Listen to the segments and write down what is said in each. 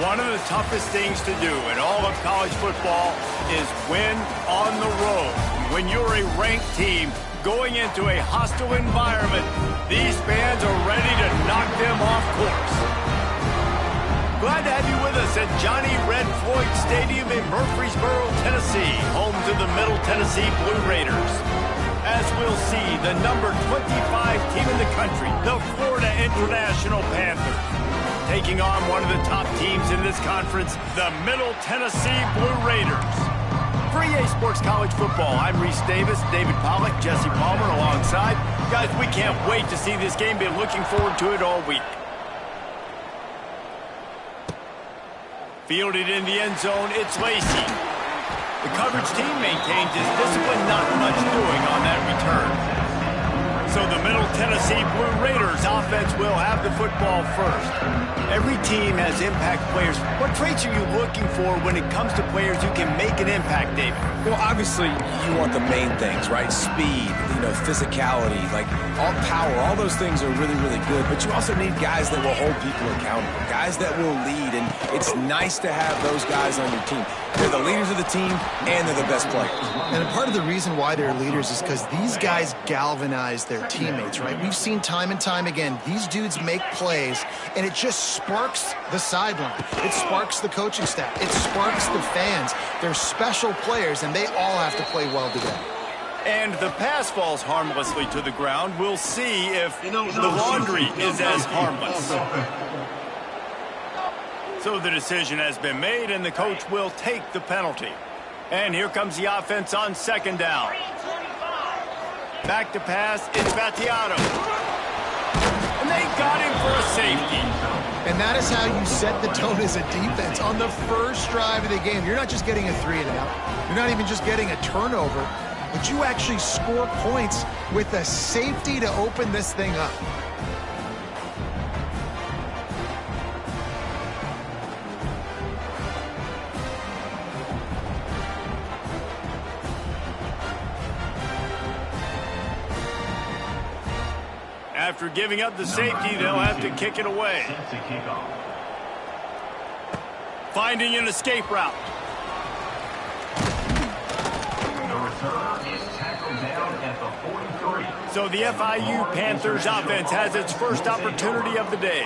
One of the toughest things to do in all of college football is win on the road. When you're a ranked team going into a hostile environment, these fans are ready to knock them off course. Glad to have you with us at Johnny Red Floyd Stadium in Murfreesboro, Tennessee, home to the Middle Tennessee Blue Raiders. As we'll see, the number 25 team in the country, the Florida International Panthers, taking on one of the top teams in this conference, the Middle Tennessee Blue Raiders. For EA Sports College Football, I'm Reese Davis, David Pollack, Jesse Palmer alongside. Guys, we can't wait to see this game. Been looking forward to it all week. Fielded in the end zone, it's Lacy. The coverage team maintains his discipline, not much doing on that return. So the Middle Tennessee Blue Raiders offense will have the football first. Every team has impact players. What traits are you looking for when it comes to players who can make an impact, David? Well, obviously, you want the main things, right? Speed, physicality, like all power, all those things are really, really good. But you also need guys that will hold people accountable, guys that will lead. And it's nice to have those guys on your team. They're the leaders of the team, and they're the best players. And part of the reason why they're leaders is because these guys galvanize their teammates, right? We've seen time and time again, these dudes make plays, and it just sparks the sideline. It sparks the coaching staff. It sparks the fans. They're special players, and they all have to play well together. And the pass falls harmlessly to the ground. We'll see if the laundry is as harmless. So the decision has been made, and the coach will take the penalty. And here comes the offense on second down. Back to pass, it's Battiato. And they got him for a safety. And that is how you set the tone as a defense on the first drive of the game. You're not just getting a 3 and out. You're not even just getting a turnover, but you actually score points with a safety to open this thing up. After giving up the safety, they'll have to kick it away. Finding an escape route. So the FIU Panthers offense has its first opportunity of the day.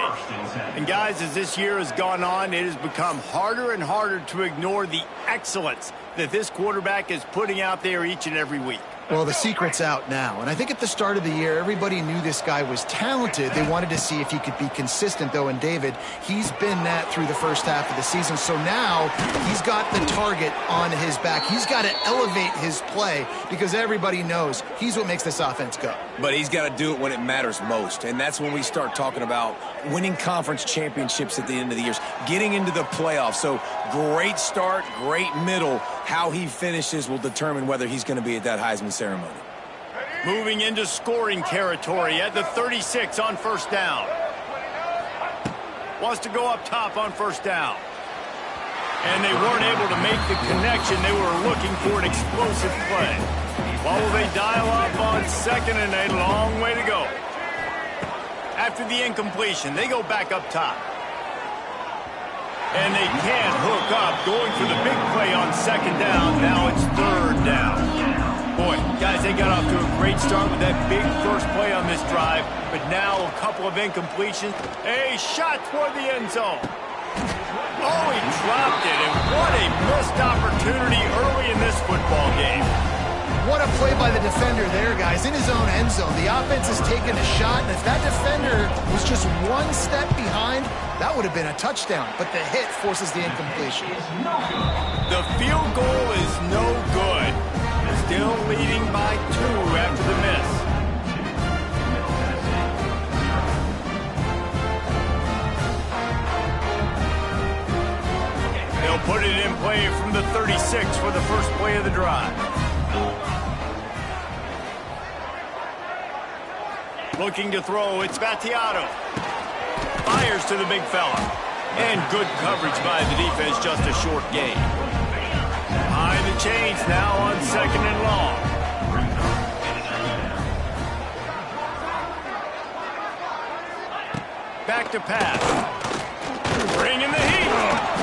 And guys, as this year has gone on, it has become harder and harder to ignore the excellence that this quarterback is putting out there each and every week. Well, the secret's out now, and I think at the start of the year, everybody knew this guy was talented. They wanted to see if he could be consistent, though, and David, he's been that through the first half of the season. So now he's got the target on his back. He's got to elevate his play because everybody knows he's what makes this offense go. But he's got to do it when it matters most, and that's when we start talking about winning conference championships at the end of the year, getting into the playoffs. So great start, great middle. How he finishes will determine whether he's going to be at that Heisman ceremony. Moving into scoring territory at the 36 on first down. Wants to go up top on first down. And they weren't able to make the connection. They were looking for an explosive play. While they dial up on second and a long way to go. After the incompletion, they go back up top. And they can't hook up, going for the big play on second down. Now it's third down. Boy, guys, they got off to a great start with that big first play on this drive. But now a couple of incompletions. A shot toward the end zone. Oh, he dropped it. And what a missed opportunity early in this football game. What a play by the defender there, guys, in his own end zone. The offense has taken a shot, and if that defender was just one step behind, that would have been a touchdown. But the hit forces the incompletion. The field goal is no good. Still leading by 2 after the miss. They'll put it in play from the 36 for the first play of the drive. Looking to throw, it's Battiato. Fires to the big fella. And good coverage by the defense, just a short gain. Behind the chains now on second and long. Back to pass. Bringing the heat.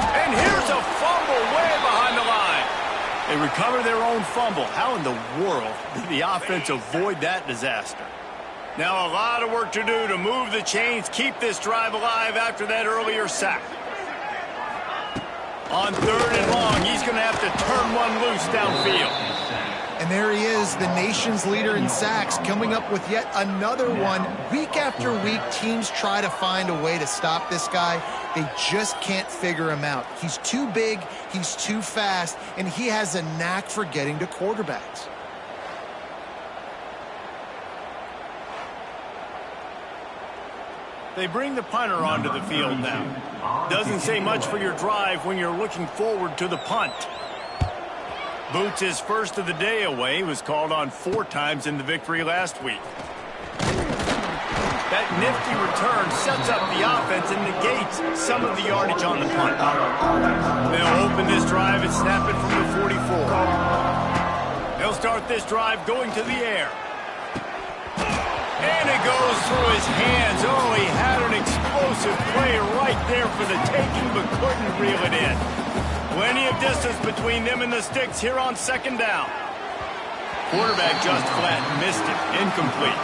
recover their own fumble. How in the world did the offense avoid that disaster? Now a lot of work to do to move the chains, keep this drive alive after that earlier sack. On 3rd and long, he's going to have to turn one loose downfield. And there he is, the nation's leader in sacks, coming up with yet another one. Week after week, teams try to find a way to stop this guy. They just can't figure him out. He's too big, he's too fast, and he has a knack for getting to quarterbacks. They bring the punter onto the field now. Doesn't say much for your drive when you're looking forward to the punt. Boots his first of the day away, was called on 4 times in the victory last week. That nifty return sets up the offense and negates some of the yardage on the punt. They'll open this drive and snap it from the 44. They'll start this drive going to the air. And it goes through his hands. Oh, he had an explosive play right there for the taking, but couldn't reel it in. Plenty of distance between them and the sticks here on 2nd down. Quarterback just flat missed it. Incomplete.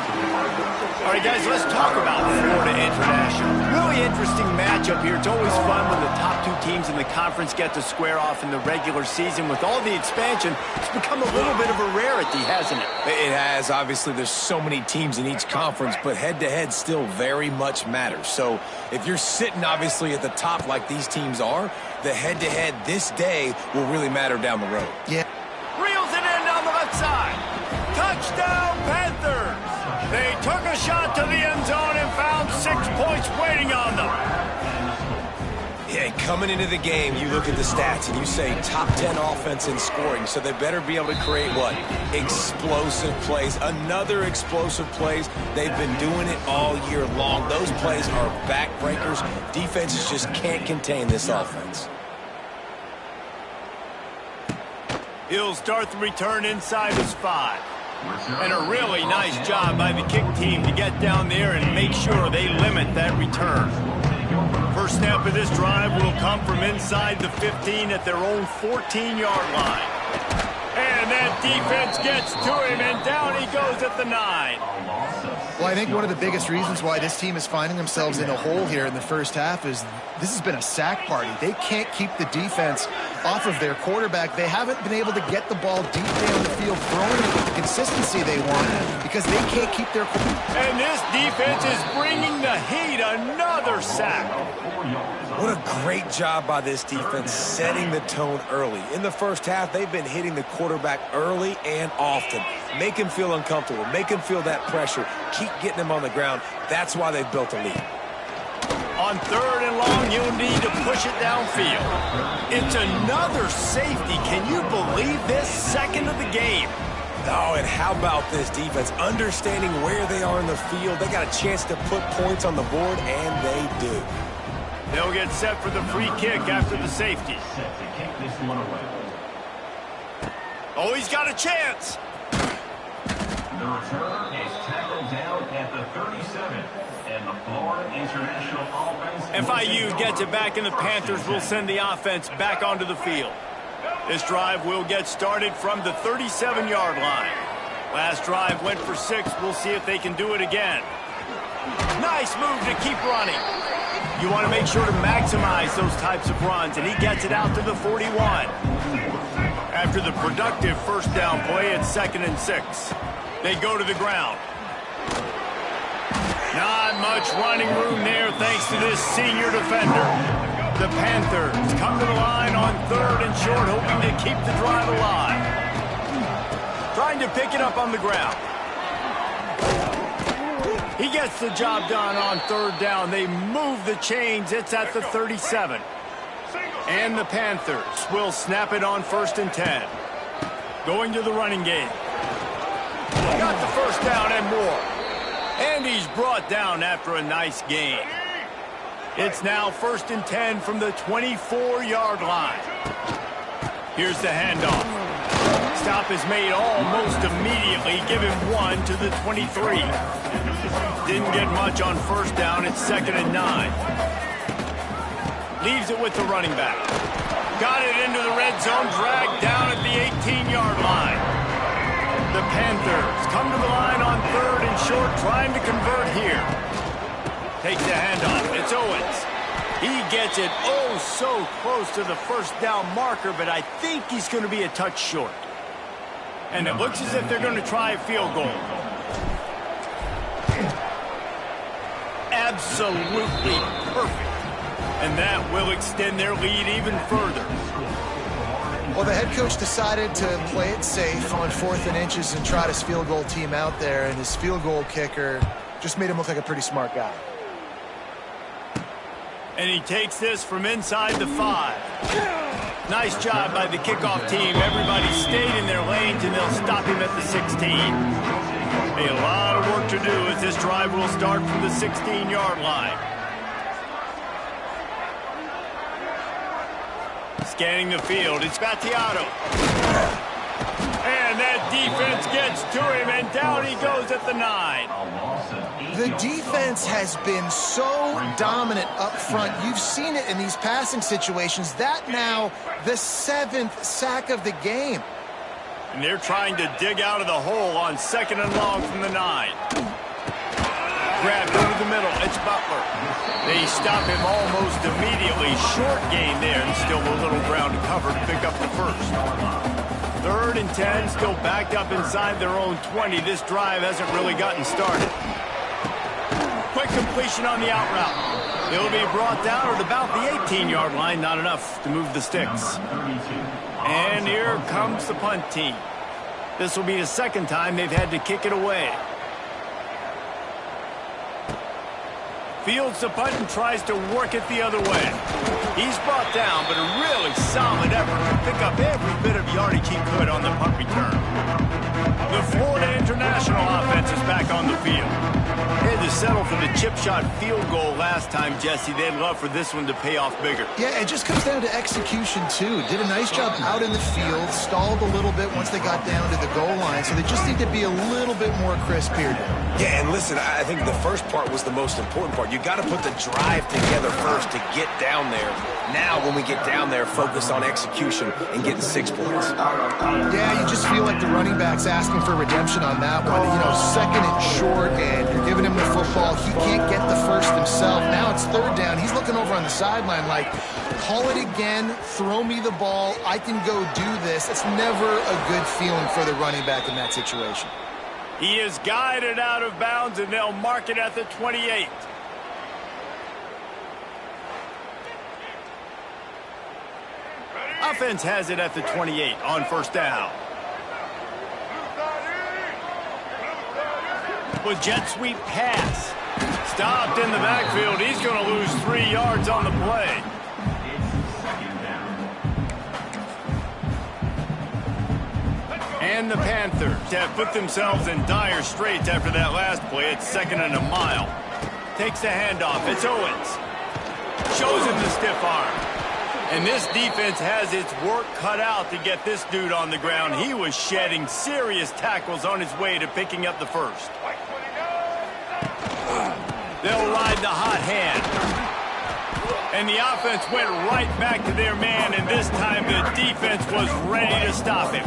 All right, guys, let's talk about Florida International. Really interesting matchup here. It's always fun when the top 2 teams in the conference get to square off in the regular season. With all the expansion, it's become a little bit of a rarity, hasn't it? It has. Obviously, there's so many teams in each conference, but head-to-head still very much matters. So if you're sitting, obviously, at the top like these teams are, the head-to-head this day will really matter down the road. Yeah. Reels it in on the left side. Touchdown, Panthers. They took a shot to the end zone and found 6 points waiting on them. Yeah, coming into the game, you look at the stats and you say top 10 offense in scoring, so they better be able to create what? Explosive plays. Another explosive plays. They've been doing it all year long. Those plays are backbreakers. Defenses just can't contain this offense. He'll start the return inside his 5. And a really nice job by the kick team to get down there and make sure they limit that return. First snap of this drive will come from inside the 15 at their own 14-yard line. And that defense gets to him, and down he goes at the 9. Well, I think one of the biggest reasons why this team is finding themselves in a hole here in the first half is this has been a sack party. They can't keep the defense off of their quarterback. They haven't been able to get the ball deep down the field, throwing it with the consistency they want because they can't keep their quarterback. And this defense is bringing the heat. Another sack. What a great job by this defense setting the tone early. In the first half, they've been hitting the quarterback early and often. Make him feel uncomfortable. Make him feel that pressure. Keep getting him on the ground. That's why they've built a lead. On 3rd and long, you'll need to push it downfield. It's another safety. Can you believe this? 2nd of the game. Oh, and how about this defense? Understanding where they are in the field. They got a chance to put points on the board, and they do. They'll get set for the free kick after the safety. Oh, he's got a chance. The return is tackled down at the 37. And the Florida International offense. FIU gets it back, and the Panthers will send the offense back onto the field. This drive will get started from the 37-yard line. Last drive went for 6. We'll see if they can do it again. Nice move to keep running. You want to make sure to maximize those types of runs, and he gets it out to the 41. After the productive first down play, it's 2nd and 6. They go to the ground. Not much running room there thanks to this senior defender. The Panthers come to the line on 3rd and short, hoping to keep the drive alive. Trying to pick it up on the ground. He gets the job done on 3rd down. They move the chains. It's at the 37. And the Panthers will snap it on 1st and 10. Going to the running game. Got the first down and more. And he's brought down after a nice gain. It's now 1st and 10 from the 24-yard line. Here's the handoff. Stop is made almost immediately. Give him 1 to the 23. Didn't get much on 1st down. It's 2nd and 9. Leaves it with the running back. Got it into the red zone, dragged down at the 18-yard line. The Panthers come to the line on 3rd and short, trying to convert here. Takes the handoff. It's Owens. He gets it oh so close to the first down marker, but I think he's going to be a touch short. And it looks as if they're going to try a field goal. Absolutely perfect. And that will extend their lead even further. Well, the head coach decided to play it safe on 4th and inches and trot his field goal team out there, and his field goal kicker just made him look like a pretty smart guy. And he takes this from inside the 5. Nice job by the kickoff team. Everybody stayed in their lanes, and they'll stop him at the 16. A lot of work to do as this drive will start from the 16-yard line. Scanning the field, it's Battiato. And that defense gets to him, and down he goes at the 9. The defense has been so dominant up front. You've seen it in these passing situations. That now the 7th sack of the game. And they're trying to dig out of the hole on 2nd and long from the 9. Grabbed over the middle. It's Butler. They stop him almost immediately. Short gain there, and still a little ground to cover to pick up the first. 3rd and 10, still backed up inside their own 20. This drive hasn't really gotten started. Quick completion on the out route. It'll be brought down at about the 18-yard line. Not enough to move the sticks. And here comes the punt team. This will be the 2nd time they've had to kick it away. Fields the punt and tries to work it the other way. He's brought down, but a really solid effort to pick up every bit of yardage he could on the punt return. The Florida International offense is back on the field. They had to settle for the chip shot field goal last time, Jesse. They'd love for this one to pay off bigger. Yeah, it just comes down to execution, too. Did a nice job out in the field, stalled a little bit once they got down to the goal line, so they just need to be a little bit more crisp here. Yeah, and listen, I think the first part was the most important part. You got to put the drive together first to get down there. Now, when we get down there, focus on execution and getting 6 points. Yeah, you just feel like the running back's asking for redemption on that one. You know, 2nd and short, and you're giving him the football. He can't get the first himself. Now it's 3rd down. He's looking over on the sideline like, call it again, throw me the ball, I can go do this. It's never a good feeling for the running back in that situation. He is guided out of bounds, and they'll mark it at the 28. Offense has it at the 28 on 1st down. With jet sweep pass. Stopped in the backfield. He's going to lose 3 yards on the play. And the Panthers have put themselves in dire straits after that last play. It's 2nd and a mile. Takes the handoff. It's Owens. Shows him the stiff arm. And this defense has its work cut out to get this dude on the ground. He was shedding serious tackles on his way to picking up the first. They'll ride the hot hand. And the offense went right back to their man, and this time the defense was ready to stop him.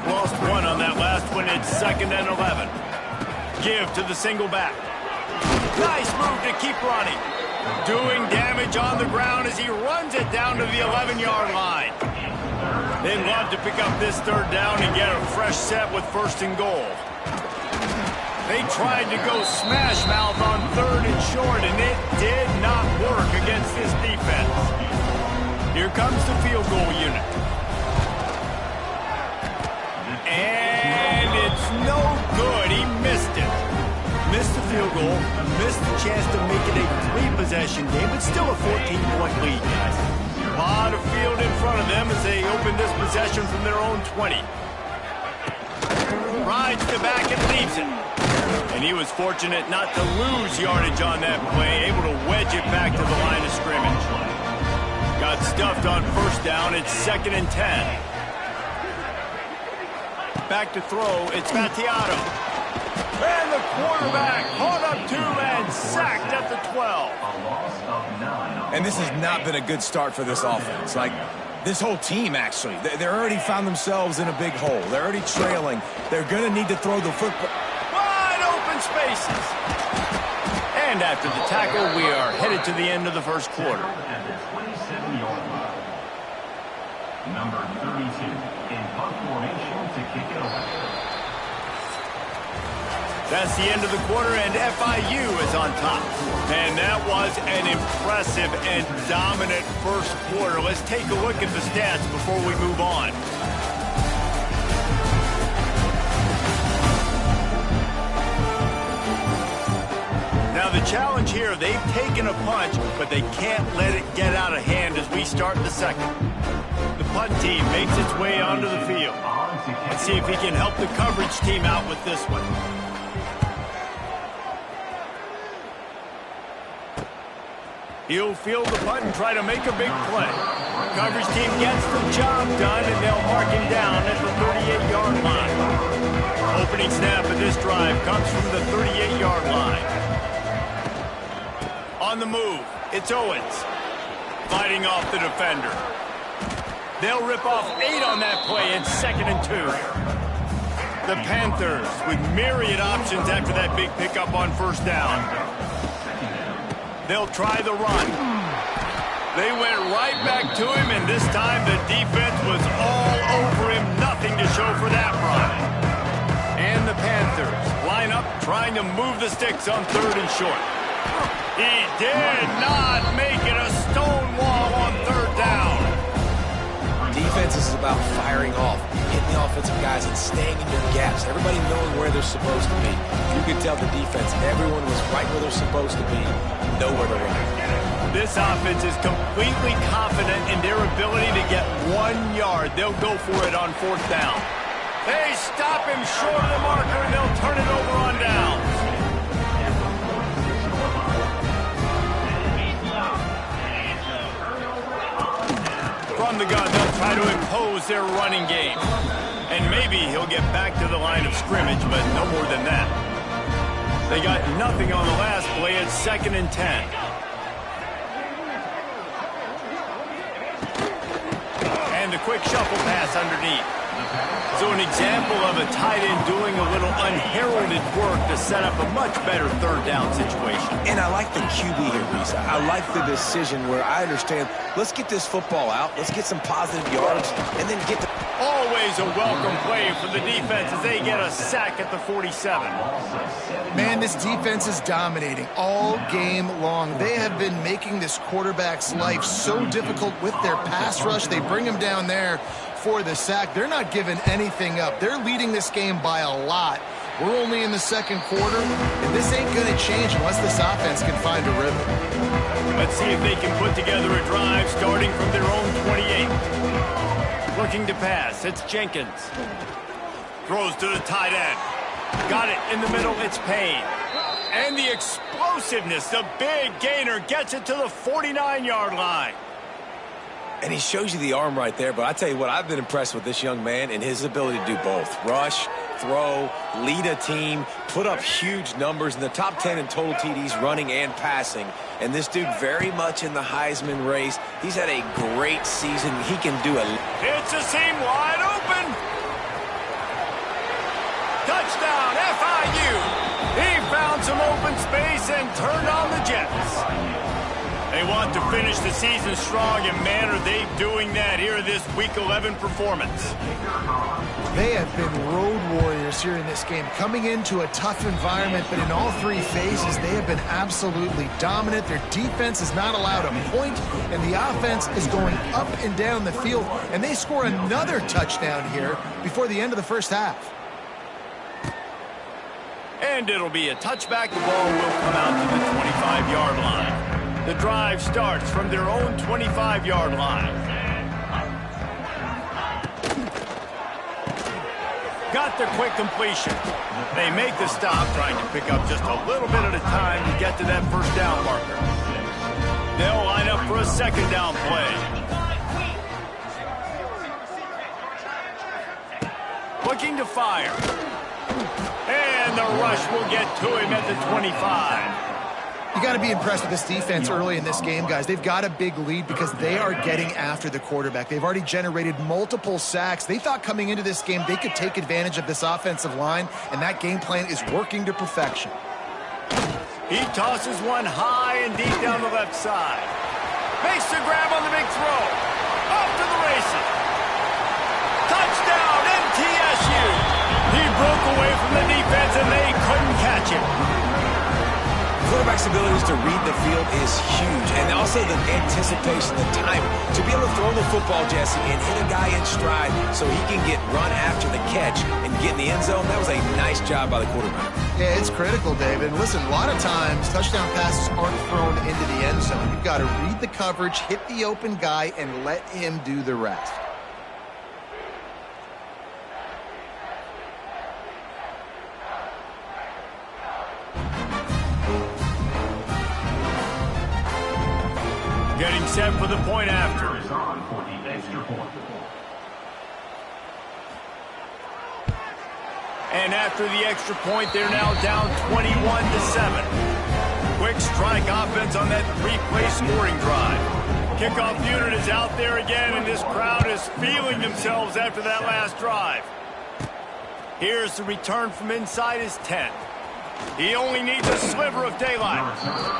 Lost 1 on that last one. It's 2nd and 11. Give to the single back. Nice move to keep running. Doing damage on the ground as he runs it down to the 11-yard line. They'd love to pick up this 3rd down and get a fresh set with 1st and goal. They tried to go smash mouth on 3rd and short, and it did not work against this defense. Here comes the field goal unit. And it's no good. He missed it. Missed the field goal, missed the chance to make it a 3-possession game, but still a 14-point lead, guys. A lot of field in front of them as they open this possession from their own 20. Rides the back and leaves it. And he was fortunate not to lose yardage on that play, able to wedge it back to the line of scrimmage. Got stuffed on 1st down. It's 2nd and 10. Back to throw. It's Battiato. And the quarterback caught up to and sacked at the 12. And this has not been a good start for this offense. Like, this whole team, actually. They're already found themselves in a big hole. They're already trailing. They're going to need to throw the football. Wide open spaces. And after the tackle, we are headed to the end of the first quarter. At the 27-yard line. Number 32 in punt formation to kick it away. That's the end of the quarter, and FIU is on top. And that was an impressive and dominant first quarter. Let's take a look at the stats before we move on. Now the challenge here, they've taken a punch, but they can't let it get out of hand as we start the second. The punt team makes its way onto the field. Let's see if he can help the coverage team out with this one. He'll field the punt and try to make a big play. Coverage team gets the job done, and they'll mark him down at the 38-yard line. Opening snap of this drive comes from the 38-yard line. On the move, it's Owens. Fighting off the defender. They'll rip off 8 on that play. It's 2nd and 2. The Panthers with myriad options after that big pickup on first down. They'll try the run. They went right back to him, and this time the defense was all over him. Nothing to show for that run. And the Panthers line up trying to move the sticks on 3rd and short. He did not make it a stone wall on 3rd down. Defense is about firing off, hitting the offensive guys, and staying in your gaps. Everybody knowing where they're supposed to be. You could tell the defense, everyone was right where they're supposed to be, nowhere to run. This offense is completely confident in their ability to get 1 yard. They'll go for it on 4th down. They stop him short of the marker, and they'll turn it over on downs. From the gun, they'll try to impose their running game. And maybe he'll get back to the line of scrimmage, but no more than that. They got nothing on the last play. It's 2nd and 10. And a quick shuffle pass underneath. So an example of a tight end doing a little unheralded work to set up a much better 3rd down situation. And I like the QB here, Reese. I like the decision where I understand, let's get this football out, let's get some positive yards, and then get the... Always a welcome play for the defense as they get a sack at the 47. Man, this defense is dominating all game long. They have been making this quarterback's life so difficult with their pass rush. They bring him down there for the sack. They're not giving anything up. They're leading this game by a lot. We're only in the 2nd quarter, and this ain't going to change unless this offense can find a rhythm. Let's see if they can put together a drive starting from their own 28. Looking to pass, it's Jenkins. Throws to the tight end. Got it in the middle, it's Payne. And the explosiveness, the big gainer gets it to the 49-yard line. And he shows you the arm right there, but I tell you what, I've been impressed with this young man and his ability to do both. Rush, throw, lead a team, put up huge numbers in the top 10 in total TDs running and passing. And this dude very much in the Heisman race. He's had a great season. He can do it. It's a seam wide open. Touchdown, FIU. He found some open space and turned on the Jets. They want to finish the season strong, and man, are they doing that here in this Week 11 performance. They have been road warriors here in this game, coming into a tough environment, but in all 3 phases, they have been absolutely dominant. Their defense is not allowed a point, and the offense is going up and down the field, and they score another touchdown here before the end of the first half. And it'll be a touchback. The ball will come out to the 25-yard line. The drive starts from their own 25-yard line. Got the quick completion. They make the stop, trying to pick up just a little bit at a time to get to that first down marker. They'll line up for a 2nd down play. Looking to fire. And the rush will get to him at the 25. You got to be impressed with this defense early in this game, guys. They've got a big lead because they are getting after the quarterback. They've already generated multiple sacks. They thought coming into this game they could take advantage of this offensive line, and that game plan is working to perfection. He tosses one high and deep down the left side. Makes the grab on the big throw. Off to the races. Touchdown, MTSU. He broke away from the defense, and they couldn't catch him. Quarterback's abilities to read the field is huge, and also the anticipation, the timing. To be able to throw the football, Jesse, and hit a guy in stride so he can get run after the catch and get in the end zone, that was a nice job by the quarterback. Yeah, it's critical, David. Listen, a lot of times touchdown passes aren't thrown into the end zone. You've got to read the coverage, hit the open guy, and let him do the rest. Getting set for the point after. Is on for the extra point. And after the extra point, they're now down 21-7. Quick strike offense on that three-play scoring drive. Kickoff unit is out there again, and this crowd is feeling themselves after that last drive. Here's the return from inside his 10. He only needs a sliver of daylight.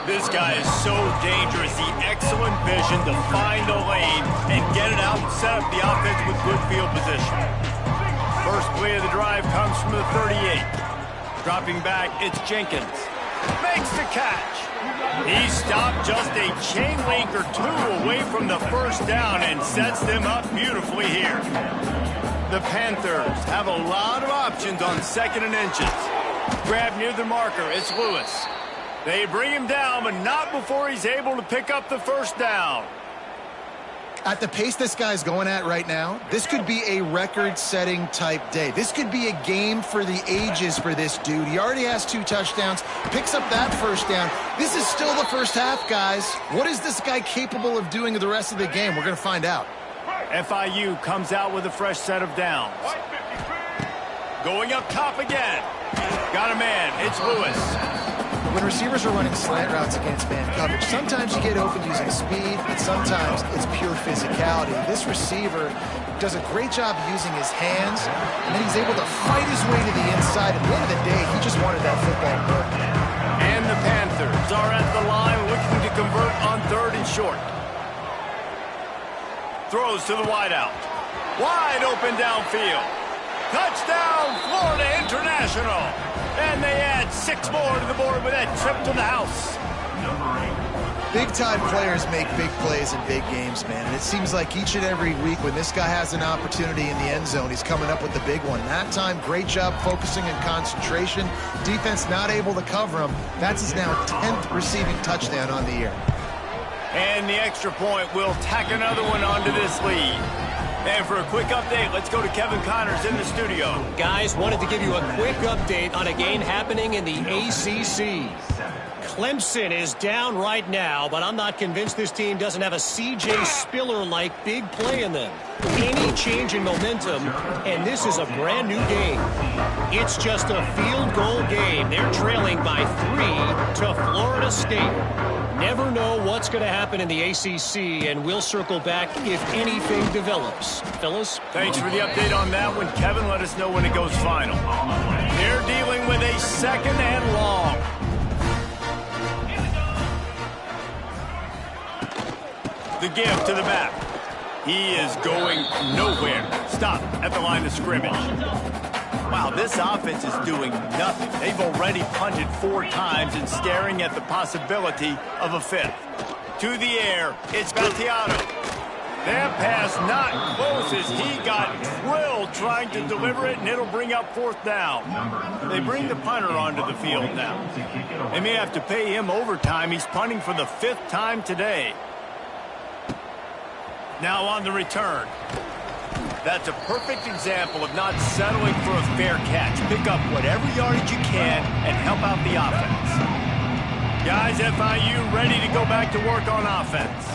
This guy is so dangerous. The excellent vision to find the lane and get it out and set up the offense with good field position. First play of the drive comes from the 38. Dropping back, it's Jenkins. Makes the catch. He stopped just a chain link or two away from the first down and sets them up beautifully here. The Panthers have a lot of options on 2nd and inches. Grab near the marker, it's Lewis. They bring him down, but not before he's able to pick up the first down. At the pace this guy's going at right now, this could be a record-setting type day. This could be a game for the ages for this dude. He already has 2 touchdowns, picks up that first down. This is still the first half, guys. What is this guy capable of doing the rest of the game? We're going to find out. FIU comes out with a fresh set of downs. Going up top again. Got a man, it's Lewis. When receivers are running slant routes against man coverage, sometimes you get open using speed, but sometimes it's pure physicality. This receiver does a great job using his hands, and then he's able to fight his way to the inside. At the end of the day, he just wanted that football work. And the Panthers are at the line looking to convert on 3rd and short. Throws to the wideout. Wide open downfield. Touchdown, Florida International. And they add 6 more to the board with that trip to the house. Big-time players make big plays in big games, man. And it seems like each and every week when this guy has an opportunity in the end zone, he's coming up with the big one. That time, great job focusing and concentration. Defense not able to cover him. That's his now 10th receiving touchdown on the year. And the extra point will tack another one onto this lead. And for a quick update, let's go to Kevin Connors in the studio. Guys, wanted to give you a quick update on a game happening in the ACC. Clemson is down right now, but I'm not convinced this team doesn't have a C.J. Spiller-like big play in them. Any change in momentum, and this is a brand new game. It's just a field goal game. They're trailing by 3 to Florida State. Never know what's going to happen in the ACC, and we'll circle back if anything develops. Fellas? Thanks for the update on that one, Kevin. Let us know when it goes final. They're dealing with a 2nd and long. The give to the back. He is going nowhere. Stop at the line of scrimmage. Wow, this offense is doing nothing. They've already punted 4 times and staring at the possibility of a 5th. To the air, it's Battiato. That pass not close as he got drilled trying to deliver it, and it'll bring up 4th down. They bring the punter onto the field now. They may have to pay him overtime. He's punting for the 5th time today. Now on the return. That's a perfect example of not settling for a fair catch. Pick up whatever yardage you can and help out the offense. Guys, FIU ready to go back to work on offense.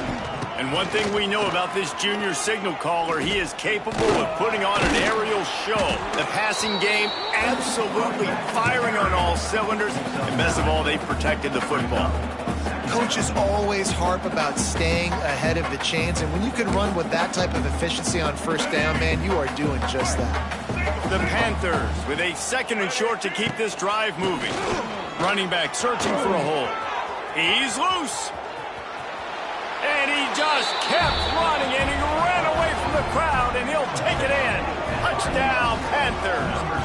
And one thing we know about this junior signal caller, he is capable of putting on an aerial show. The passing game absolutely firing on all cylinders. And best of all, they protected the football. Coaches always harp about staying ahead of the chains, and when you can run with that type of efficiency on first down, man, you are doing just that. The Panthers with a 2nd and short to keep this drive moving. Running back searching for a hole. He's loose. And he just kept running, and he ran away from the crowd, and he'll take it in. Touchdown, Panthers.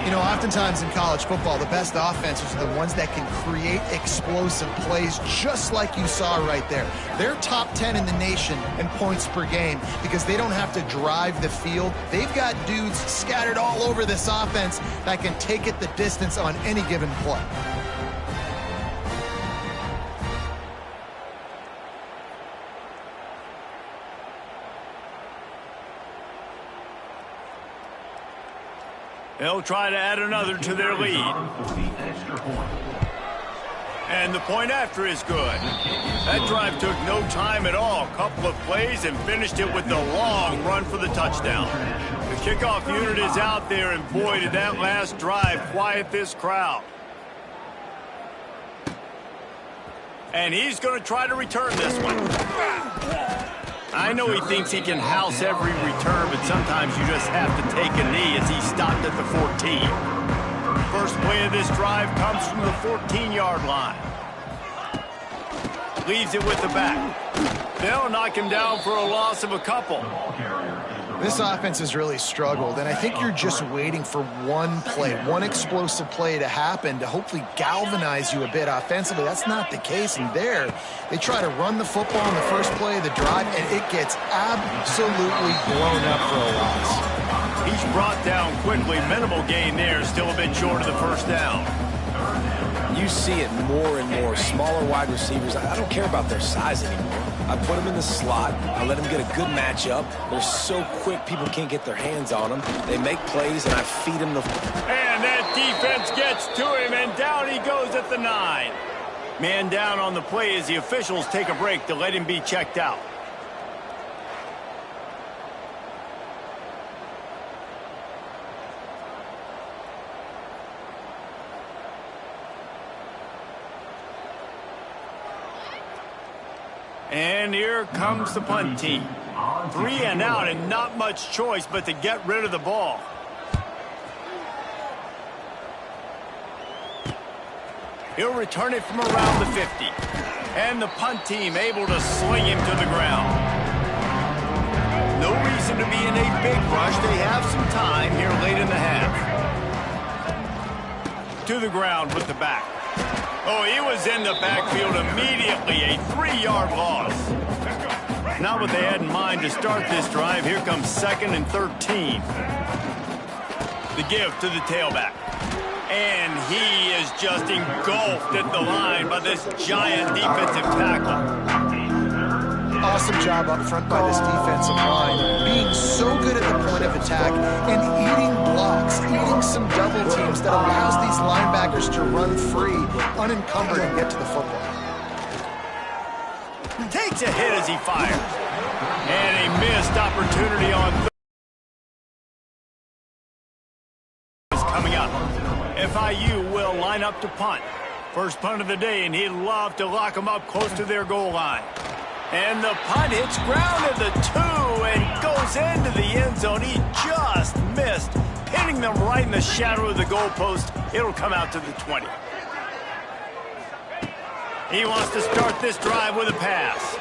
You know, oftentimes in college football, the best offenses are the ones that can create explosive plays, just like you saw right there. They're top 10 in the nation in points per game because they don't have to drive the field. They've got dudes scattered all over this offense that can take it the distance on any given play. They'll try to add another to their lead. And the point after is good. That drive took no time at all. A couple of plays and finished it with the long run for the touchdown. The kickoff unit is out there, and boy, did that last drive quiet this crowd. And he's going to try to return this one. I know he thinks he can house every return, but sometimes you just have to take a knee as he stopped at the 14. First play of this drive comes from the 14-yard line. Leaves it with the back. They'll knock him down for a loss of a couple. This offense has really struggled, and I think you're just waiting for one play, one explosive play to happen to hopefully galvanize you a bit offensively. That's not the case, and there they try to run the football on the first play of the drive, and it gets absolutely blown up for a loss. He's brought down quickly. Minimal gain there, still a bit short of the first down. You see it more and more. Smaller wide receivers, I don't care about their size anymore. I put them in the slot. I let them get a good matchup. They're so quick, people can't get their hands on them. They make plays, and I feed them the... And that defense gets to him, and down he goes at the 9. Man down on the play as the officials take a break to let him be checked out. And here comes the punt team. 3 and out, and not much choice but to get rid of the ball. He'll return it from around the 50. And the punt team able to sling him to the ground. No reason to be in a big rush. They have some time here late in the half. To the ground with the back. Oh, he was in the backfield immediately. A 3-yard loss. Not what they had in mind to start this drive. Here comes 2nd and 13. The give to the tailback. And he is just engulfed at the line by this giant defensive tackle. Awesome job up front by this defensive line, being so good at the point of attack and eating blocks, eating some double teams that allows these linebackers to run free, unencumbered, and get to the football. Takes a hit as he fires. And a missed opportunity on is coming up. FIU will line up to punt. First punt of the day, and he'd love to lock them up close to their goal line. And the punt hits ground at the 2 and goes into the end zone. He just missed, hitting them right in the shadow of the goalpost. It'll come out to the 20. He wants to start this drive with a pass.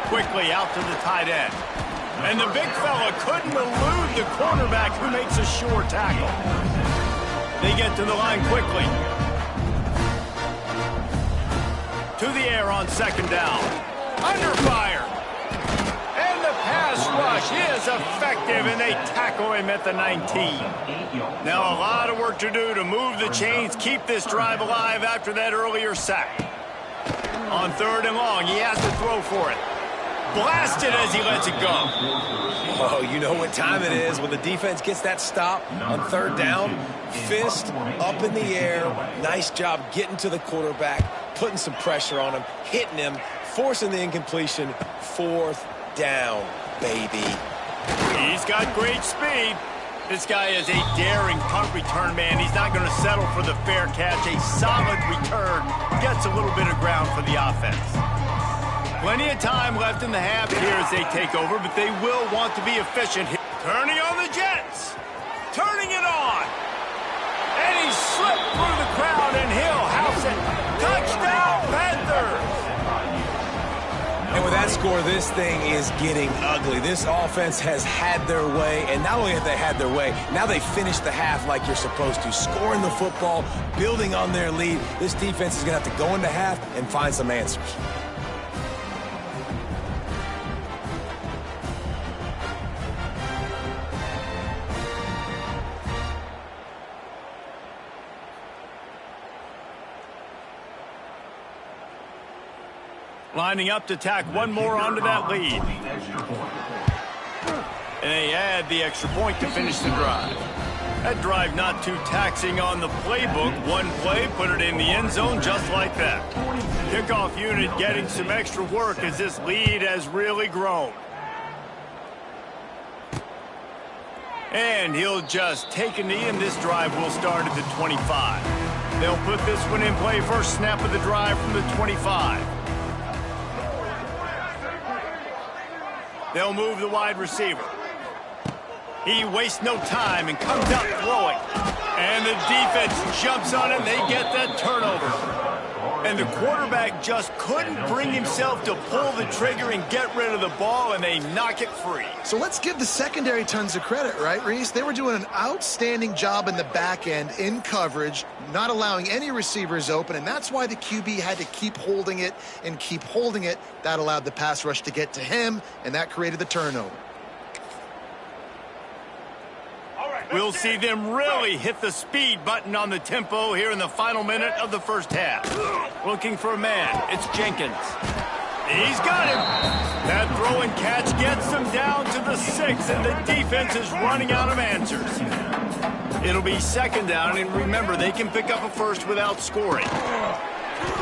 Quickly out to the tight end. And the big fella couldn't elude the quarterback who makes a sure tackle. They get to the line quickly. To the air on 2nd down. Under fire. And the pass rush is effective, and they tackle him at the 19. Now a lot of work to do to move the chains, keep this drive alive after that earlier sack. On 3rd and long, he has to throw for it. Blasted as he lets it go. Oh, you know what time it is when the defense gets that stop on 3rd down. Fist up in the air. Nice job getting to the quarterback, putting some pressure on him, hitting him, forcing the incompletion. 4th down, baby. He's got great speed. This guy is a daring punt return man. He's not going to settle for the fair catch. A solid return gets a little bit of ground for the offense. Plenty of time left in the half here as they take over, but they will want to be efficient. Turning on the Jets. Turning it on. And he slipped through the crowd, and he'll house it. Touchdown, Panthers. And with that score, this thing is getting ugly. This offense has had their way, and not only have they had their way, now they finished the half like you're supposed to, scoring the football, building on their lead. This defense is going to have to go into half and find some answers. Lining up to tack one more onto that lead. And they add the extra point to finish the drive. That drive not too taxing on the playbook. One play, put it in the end zone just like that. Kickoff unit getting some extra work as this lead has really grown. And he'll just take a knee, and this drive will start at the 25. They'll put this one in play first snap of the drive from the 25. They'll move the wide receiver. He wastes no time and comes out throwing. And the defense jumps on it, and they get that turnover. And the quarterback just couldn't bring himself to pull the trigger and get rid of the ball, and they knock it free. So let's give the secondary tons of credit, right, Reese? They were doing an outstanding job in the back end in coverage, not allowing any receivers open, and that's why the QB had to keep holding it and keep holding it. That allowed the pass rush to get to him, and that created the turnover. We'll see them really hit the speed button on the tempo here in the final minute of the first half. Looking for a man. It's Jenkins. He's got him. That throw and catch gets them down to the 6, and the defense is running out of answers. It'll be 2nd down, and remember, they can pick up a first without scoring.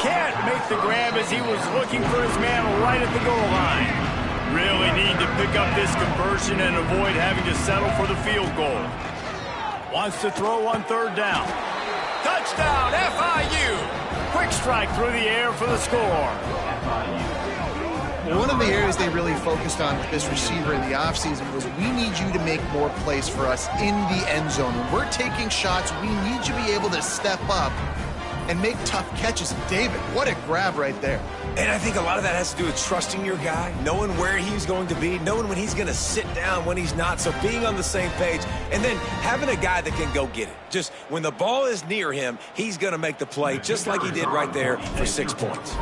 Can't make the grab as he was looking for his man right at the goal line. Really need to pick up this conversion and avoid having to settle for the field goal. Wants to throw on 3rd down. Touchdown, FIU! Quick strike through the air for the score. One of the areas they really focused on with this receiver in the offseason was, we need you to make more plays for us in the end zone. When we're taking shots, we need you to be able to step up and make tough catches. David, what a grab right there. And I think a lot of that has to do with trusting your guy, knowing where he's going to be, knowing when he's going to sit down, when he's not. So being on the same page, and then having a guy that can go get it. Just when the ball is near him, he's going to make the play, just like he did right there for 6 points.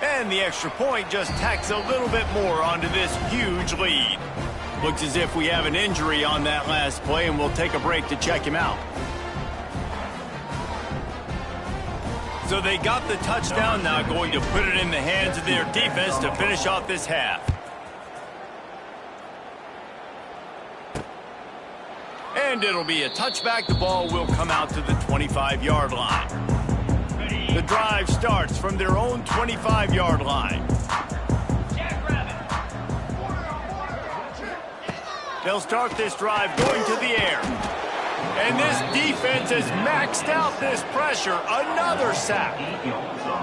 And the extra point just tacks a little bit more onto this huge lead. Looks as if we have an injury on that last play, and we'll take a break to check him out. So they got the touchdown, now going to put it in the hands of their defense to finish off this half. And it'll be a touchback. The ball will come out to the 25-yard line. The drive starts from their own 25-yard line. They'll start this drive going to the air. And this defense has maxed out this pressure. Another sack.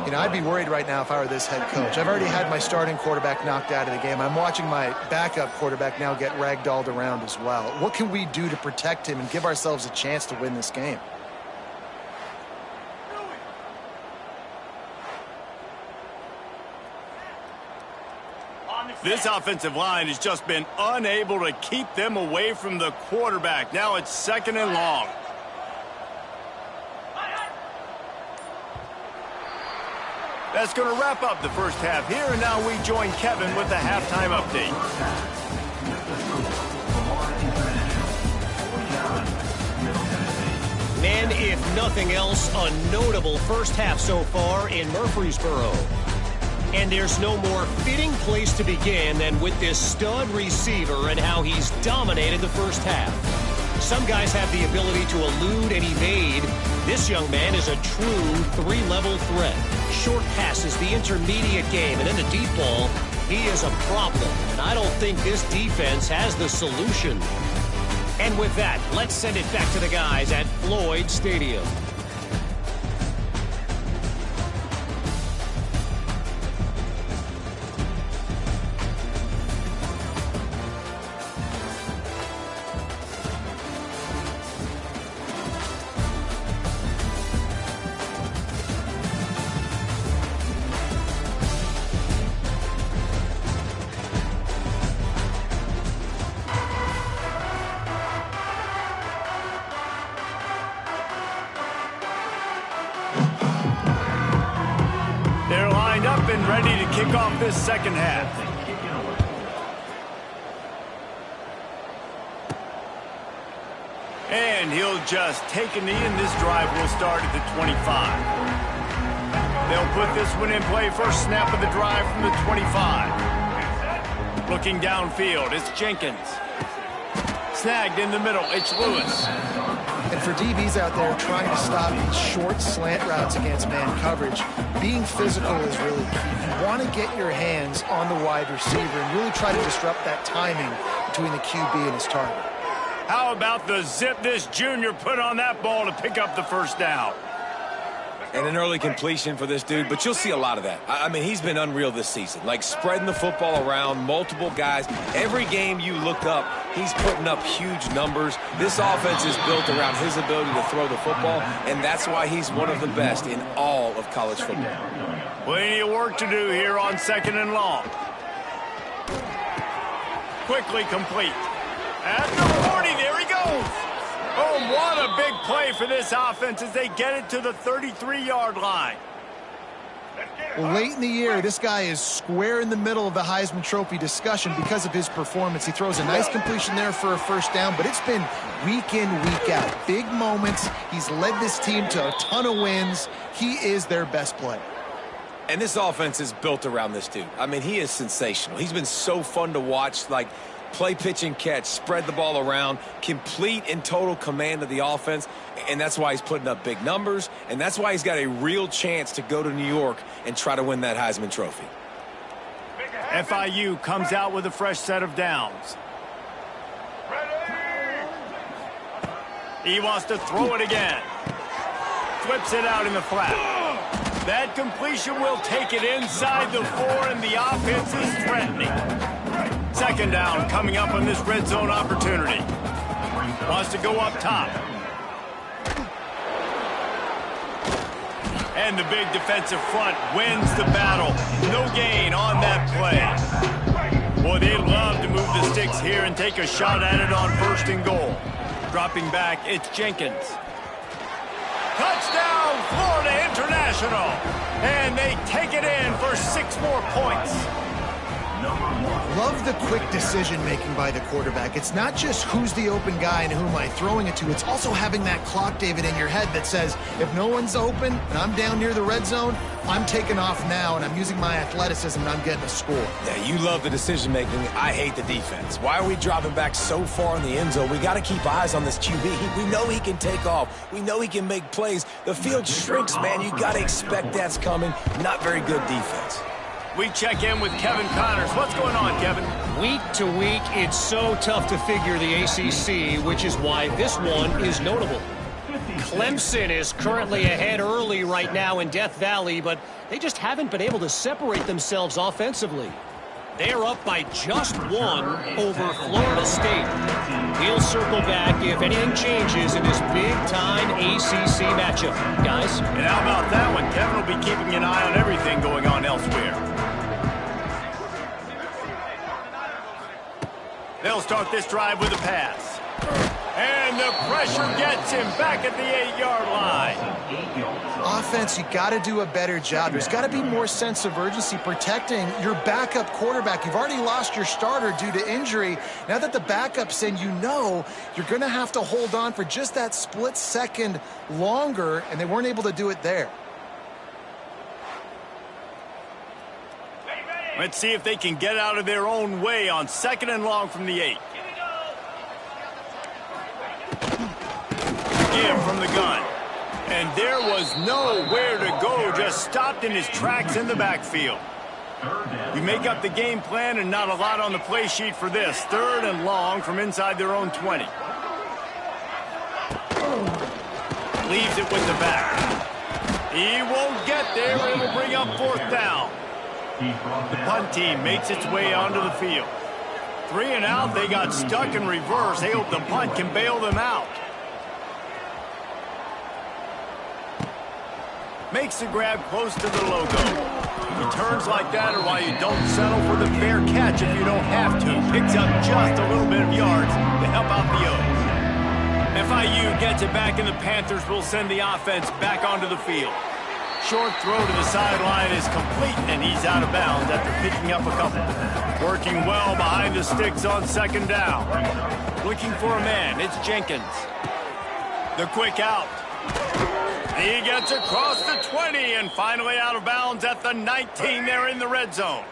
You know, I'd be worried right now if I were this head coach. I've already had my starting quarterback knocked out of the game. I'm watching my backup quarterback now get ragdolled around as well. What can we do to protect him and give ourselves a chance to win this game? This offensive line has just been unable to keep them away from the quarterback. Now it's 2nd and long. That's going to wrap up the first half here, and now we join Kevin with the halftime update. And if nothing else, a notable first half so far in Murfreesboro. And there's no more fitting place to begin than with this stud receiver and how he's dominated the first half. Some guys have the ability to elude and evade. This young man is a true three-level threat. Short passes, the intermediate game, and in the deep ball, he is a problem. And I don't think this defense has the solution. And with that, let's send it back to the guys at Floyd Stadium. They're lined up and ready to kick off this second half. And he'll just take a knee, and this drive will start at the 25. They'll put this one in play. First snap of the drive from the 25. Looking downfield, it's Jenkins. Snagged in the middle, it's Lewis. And for DBs out there trying to stop these short slant routes against man coverage, being physical is really key. You want to get your hands on the wide receiver and really try to disrupt that timing between the QB and his target. How about the zip this junior put on that ball to pick up the first down? And an early completion for this dude, but you'll see a lot of that. I mean, he's been unreal this season. Like, spreading the football around, multiple guys. Every game you look up, he's putting up huge numbers. This offense is built around his ability to throw the football, and that's why he's one of the best in all of college football. Plenty of work to do here on second and long. Quickly complete. At the 40, there he goes. Oh, what a big play for this offense as they get it to the 33-yard line. Well, late in the year, this guy is square in the middle of the Heisman Trophy discussion because of his performance. He throws a nice completion there for a first down, but it's been week in, week out. Big moments. He's led this team to a ton of wins. He is their best player. And this offense is built around this dude. I mean, he is sensational. He's been so fun to watch, like, play, pitch, and catch, spread the ball around, complete and total command of the offense, and that's why he's putting up big numbers, and that's why he's got a real chance to go to New York and try to win that Heisman Trophy. FIU comes out with a fresh set of downs. He wants to throw it again. Flips it out in the flat. That completion will take it inside the 4, and the offense is threatening. Second down coming up on this red zone opportunity. Wants to go up top. And the big defensive front wins the battle. No gain on that play. Boy, they love to move the sticks here and take a shot at it on first and goal. Dropping back, it's Jenkins. Touchdown, Florida International. And they take it in for 6 more points. Love the quick decision-making by the quarterback. It's not just who's the open guy and who am I throwing it to. It's also having that clock, David, in your head that says, if no one's open and I'm down near the red zone, I'm taking off now and I'm using my athleticism and I'm getting a score. Yeah, you love the decision-making. I hate the defense. Why are we dropping back so far in the end zone? We got to keep eyes on this QB. We know he can take off. We know he can make plays. The field shrinks, man. You got to expect that's coming. Not very good defense. We check in with Kevin Connors. What's going on, Kevin? Week to week, it's so tough to figure the ACC, which is why this one is notable. Clemson is currently ahead early right now in Death Valley, but they just haven't been able to separate themselves offensively. They're up by just 1 over Florida State. We'll circle back if anything changes in this big-time ACC matchup. Guys? And how about that one? Kevin will be keeping an eye on everything going on elsewhere. They'll start this drive with a pass. And the pressure gets him back at the 8-yard line. Offense, you got to do a better job. There's got to be more sense of urgency protecting your backup quarterback. You've already lost your starter due to injury. Now that the backup's in, you know you're going to have to hold on for just that split second longer, and they weren't able to do it there. Let's see if they can get out of their own way on second and long from the 8. again from the gun. And there was nowhere to go, just stopped in his tracks in the backfield. You make up the game plan and not a lot on the play sheet for this. 3rd and long from inside their own 20. Leaves it with the back. He won't get there. It'll bring up 4th down. The punt team makes its way onto the field. 3 and out. They got stuck in reverse. They hope the punt can bail them out. Makes the grab close to the logo. Returns like that are why you don't settle for the fair catch if you don't have to. Picks up just a little bit of yards to help out the O's. FIU gets it back, and the Panthers will send the offense back onto the field. Short throw to the sideline is complete, and he's out of bounds after picking up a couple. Working well behind the sticks on 2nd down. Looking for a man. It's Jenkins. The quick out. He gets across the 20 and finally out of bounds at the 19. They're in the red zone.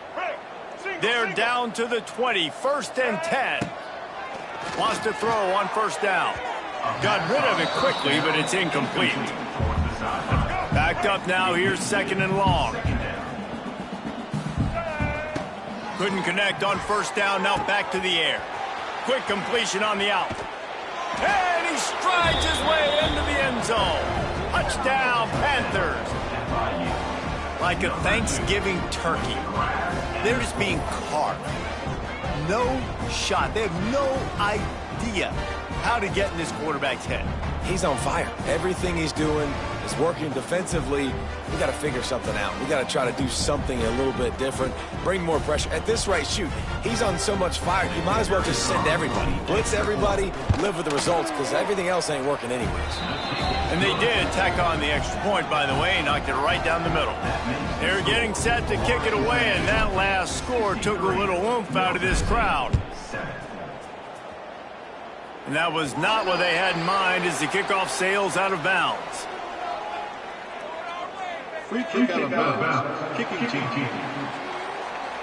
They're down to the 20. 1st and 10. Wants to throw on 1st down. Got rid of it quickly, but it's incomplete. Backed up now. Here's 2nd and long. Couldn't connect on 1st down. Now back to the air. Quick completion on the out. And he strides his way into the end zone. Touchdown, Panthers. Like a Thanksgiving turkey. They're just being carved. No shot. They have no idea how to get in this quarterback's head. He's on fire. Everything he's doing is working defensively. We got to figure something out. We got to try to do something a little bit different. Bring more pressure. At this rate, shoot, he's on so much fire, you might as well just send everybody. Blitz everybody, live with the results, because everything else ain't working anyways. And they did tack on the extra point, by the way, knocked it right down the middle. They're getting set to kick it away, and that last score took a little oomph out of this crowd. And that was not what they had in mind as the kickoff sails out of bounds. Free kick out of bounds. Kicking team.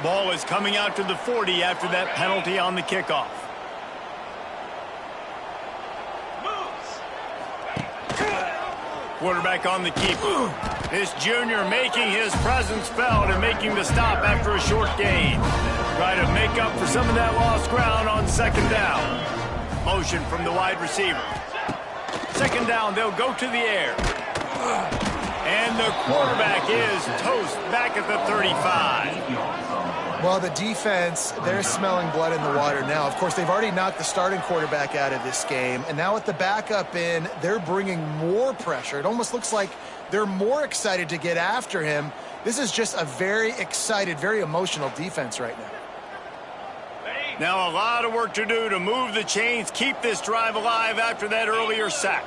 Ball is coming out to the 40 after that penalty on the kickoff. Quarterback on the keeper. This junior making his presence felt and making the stop after a short gain. Try to make up for some of that lost ground on 2nd down. Motion from the wide receiver. 2nd down, they'll go to the air. And the quarterback is toast back at the 35. Well, the defense, they're smelling blood in the water now. Of course, they've already knocked the starting quarterback out of this game. And now with the backup in, they're bringing more pressure. It almost looks like they're more excited to get after him. This is just a very excited, very emotional defense right now. Now a lot of work to do to move the chains, keep this drive alive after that earlier sack.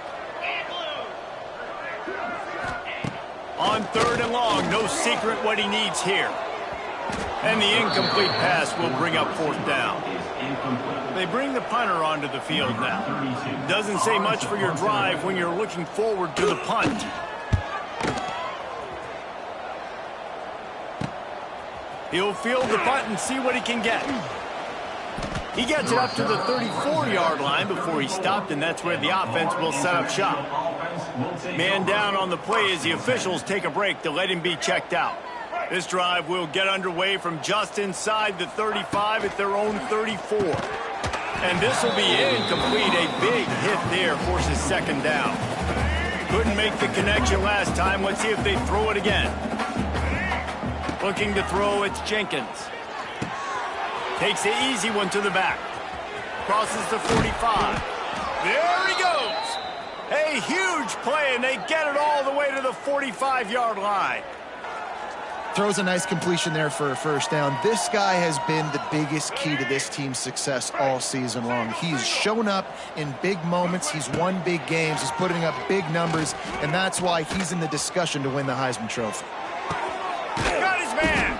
On 3rd and long, no secret what he needs here. And the incomplete pass will bring up 4th down. They bring the punter onto the field now. Doesn't say much for your drive when you're looking forward to the punt. He'll field the punt and see what he can get. He gets it up to the 34-yard line before he stopped, and that's where the offense will set up shop. Man down on the play as the officials take a break to let him be checked out. This drive will get underway from just inside the 35 at their own 34. And this will be incomplete. A big hit there forces 2nd down. Couldn't make the connection last time. Let's see if they throw it again. Looking to throw, it's Jenkins. Takes the easy one to the back. Crosses the 45. There he goes. A huge play, and they get it all the way to the 45-yard line. Throws a nice completion there for a 1st down. This guy has been the biggest key to this team's success all season long. He's shown up in big moments. He's won big games. He's putting up big numbers, and that's why he's in the discussion to win the Heisman Trophy. Got his man.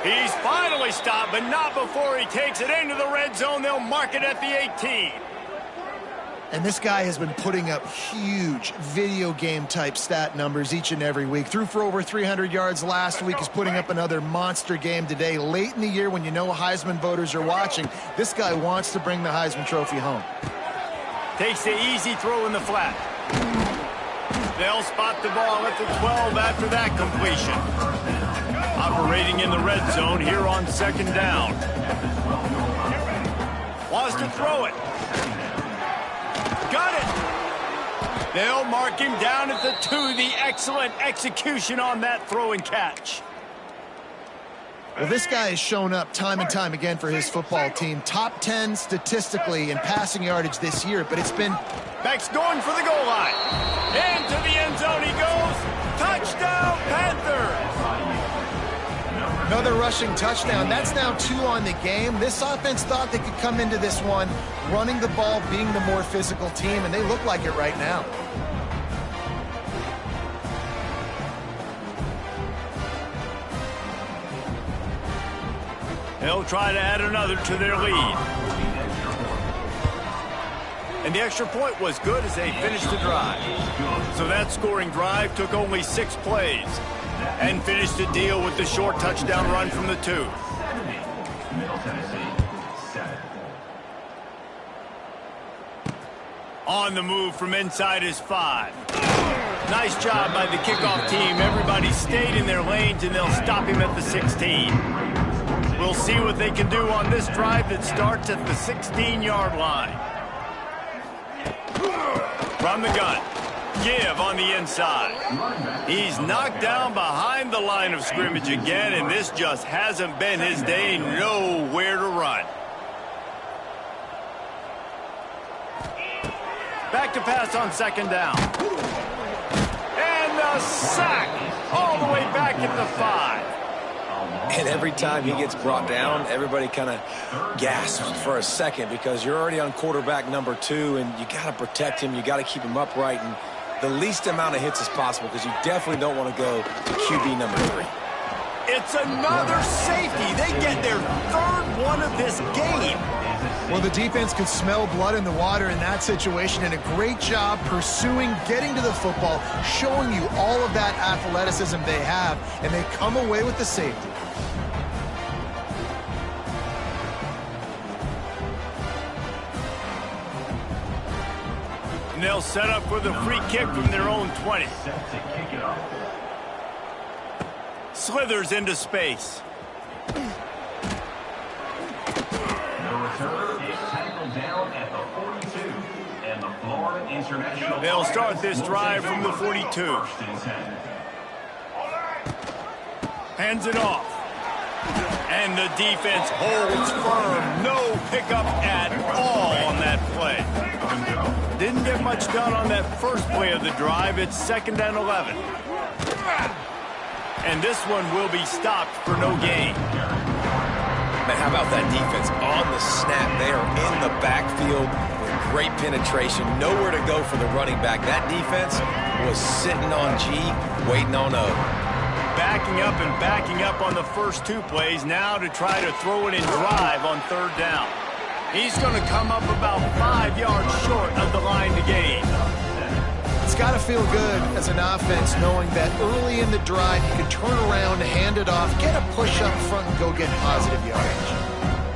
He's finally stopped, but not before he takes it into the red zone. They'll mark it at the 18. And this guy has been putting up huge video game type stat numbers each and every week. Threw for over 300 yards last week. He's putting up another monster game today. Late in the year when you know Heisman voters are watching, this guy wants to bring the Heisman Trophy home. Takes the easy throw in the flat. They'll spot the ball at the 12 after that completion. Operating in the red zone here on second down. Wants to throw it. Got it. They'll mark him down at the 2. The excellent execution on that throw and catch. Well, this guy has shown up time and time again for his football team. Top 10 statistically in passing yardage this year, but it's been... Beck's going for the goal line. Into the end zone he goes. Touchdown, Panthers. Another rushing touchdown. That's now 2 on the game. This offense thought they could come into this one running the ball, being the more physical team, and they look like it right now. They'll try to add another to their lead. And the extra point was good as they finished the drive. So that scoring drive took only 6 plays and finished the deal with the short touchdown run from the 2. Middle Tennessee, 7. On the move from inside his 5. Nice job by the kickoff team. Everybody stayed in their lanes, and they'll stop him at the 16. We'll see what they can do on this drive that starts at the 16-yard line. From the gun. Give on the inside. He's knocked down behind the line of scrimmage again, and this just hasn't been his day. Nowhere to run. Back to pass on second down. And the sack all the way back at the 5. And every time he gets brought down, everybody kind of gasps for a second because you're already on quarterback number 2, and you got to protect him. You got to keep him upright and the least amount of hits as possible because you definitely don't want to go to QB number 3. It's another safety. They get their 3rd one of this game. Well, the defense could smell blood in the water in that situation, and a great job pursuing, getting to the football, showing you all of that athleticism they have, and they come away with the safety. And they'll set up for the free kick from their own 20. Slithers into space. The returner is tackled down at the 42, and the Florida International... They'll start this drive from the 42. Hands it off. And the defense holds firm. No pickup at all on that play. Didn't get much done on that first play of the drive. It's 2nd and 11. And this one will be stopped for no gain. Man, how about that defense on the snap? They are in the backfield with great penetration. Nowhere to go for the running back. That defense was sitting on G, waiting on O. Backing up on the first 2 plays now to try to throw it and drive on 3rd down. He's going to come up about 5 yards short of the line to gain. It's got to feel good as an offense knowing that early in the drive you can turn around, hand it off, get a push up front, and go get positive yardage.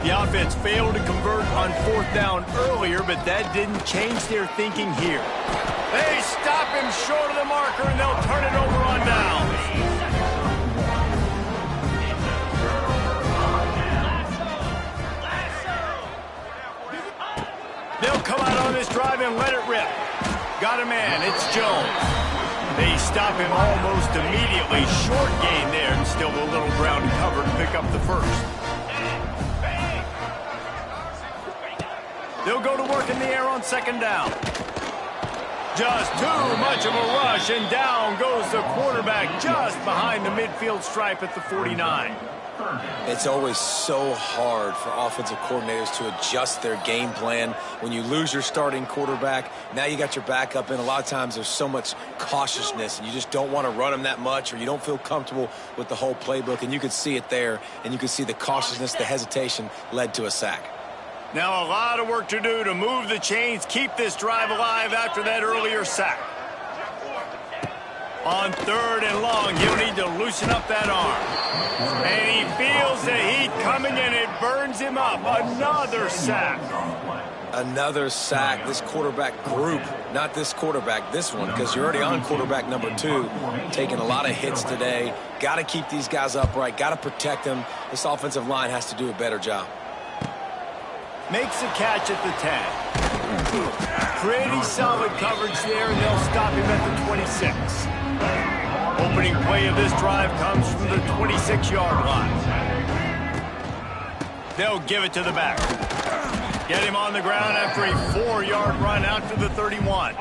The offense failed to convert on 4th down earlier, but that didn't change their thinking here. They stop him short of the marker, and they'll turn it over on down. They'll come out on this drive and let it rip. Got a man. It's Jones. They stop him almost immediately. Short gain there, and still a little ground to cover to pick up the first. They'll go to work in the air on 2nd down. Just too much of a rush, and down goes the quarterback just behind the midfield stripe at the 49. It's always so hard for offensive coordinators to adjust their game plan. When you lose your starting quarterback, now you got your backup in. A lot of times there's so much cautiousness, and you just don't want to run them that much, or you don't feel comfortable with the whole playbook, and you could see it there, and you could see the cautiousness, the hesitation led to a sack. Now a lot of work to do to move the chains, keep this drive alive after that earlier sack. On 3rd and long, he'll need to loosen up that arm. And he feels the heat coming, and it burns him up. Another sack. Another sack. This quarterback group, not this quarterback, this one, because you're already on quarterback number 2, taking a lot of hits today. Got to keep these guys upright, got to protect them. This offensive line has to do a better job. Makes a catch at the 10. Pretty solid coverage there, and they'll stop him at the 26. Opening play of this drive comes from the 26-yard line. They'll give it to the back. Get him on the ground after a 4-yard run out to the 31.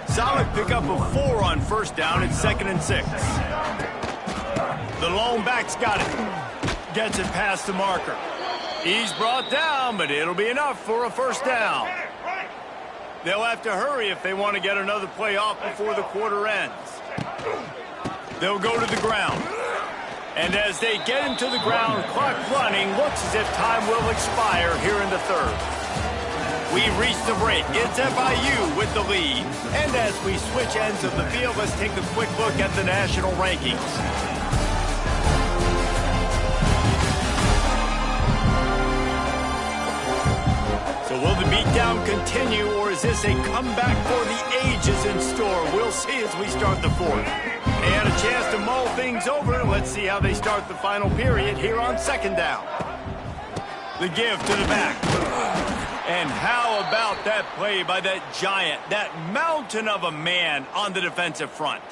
Solid pickup of 4 on first down at 2nd and 6. The lone back's got it. Gets it past the marker. He's brought down, but it'll be enough for a first down. They'll have to hurry if they want to get another play off before the quarter ends. They'll go to the ground. And as they get him to the ground, clock running, looks as if time will expire here in the third. We've reached the break. It's FIU with the lead. And as we switch ends of the field, let's take a quick look at the national rankings. So will the beatdown continue, or is this a comeback for the ages in store? We'll see as we start the fourth. They had a chance to mull things over. Let's see how they start the final period here on second down. The give to the back. And how about that play by that giant, that mountain of a man on the defensive front?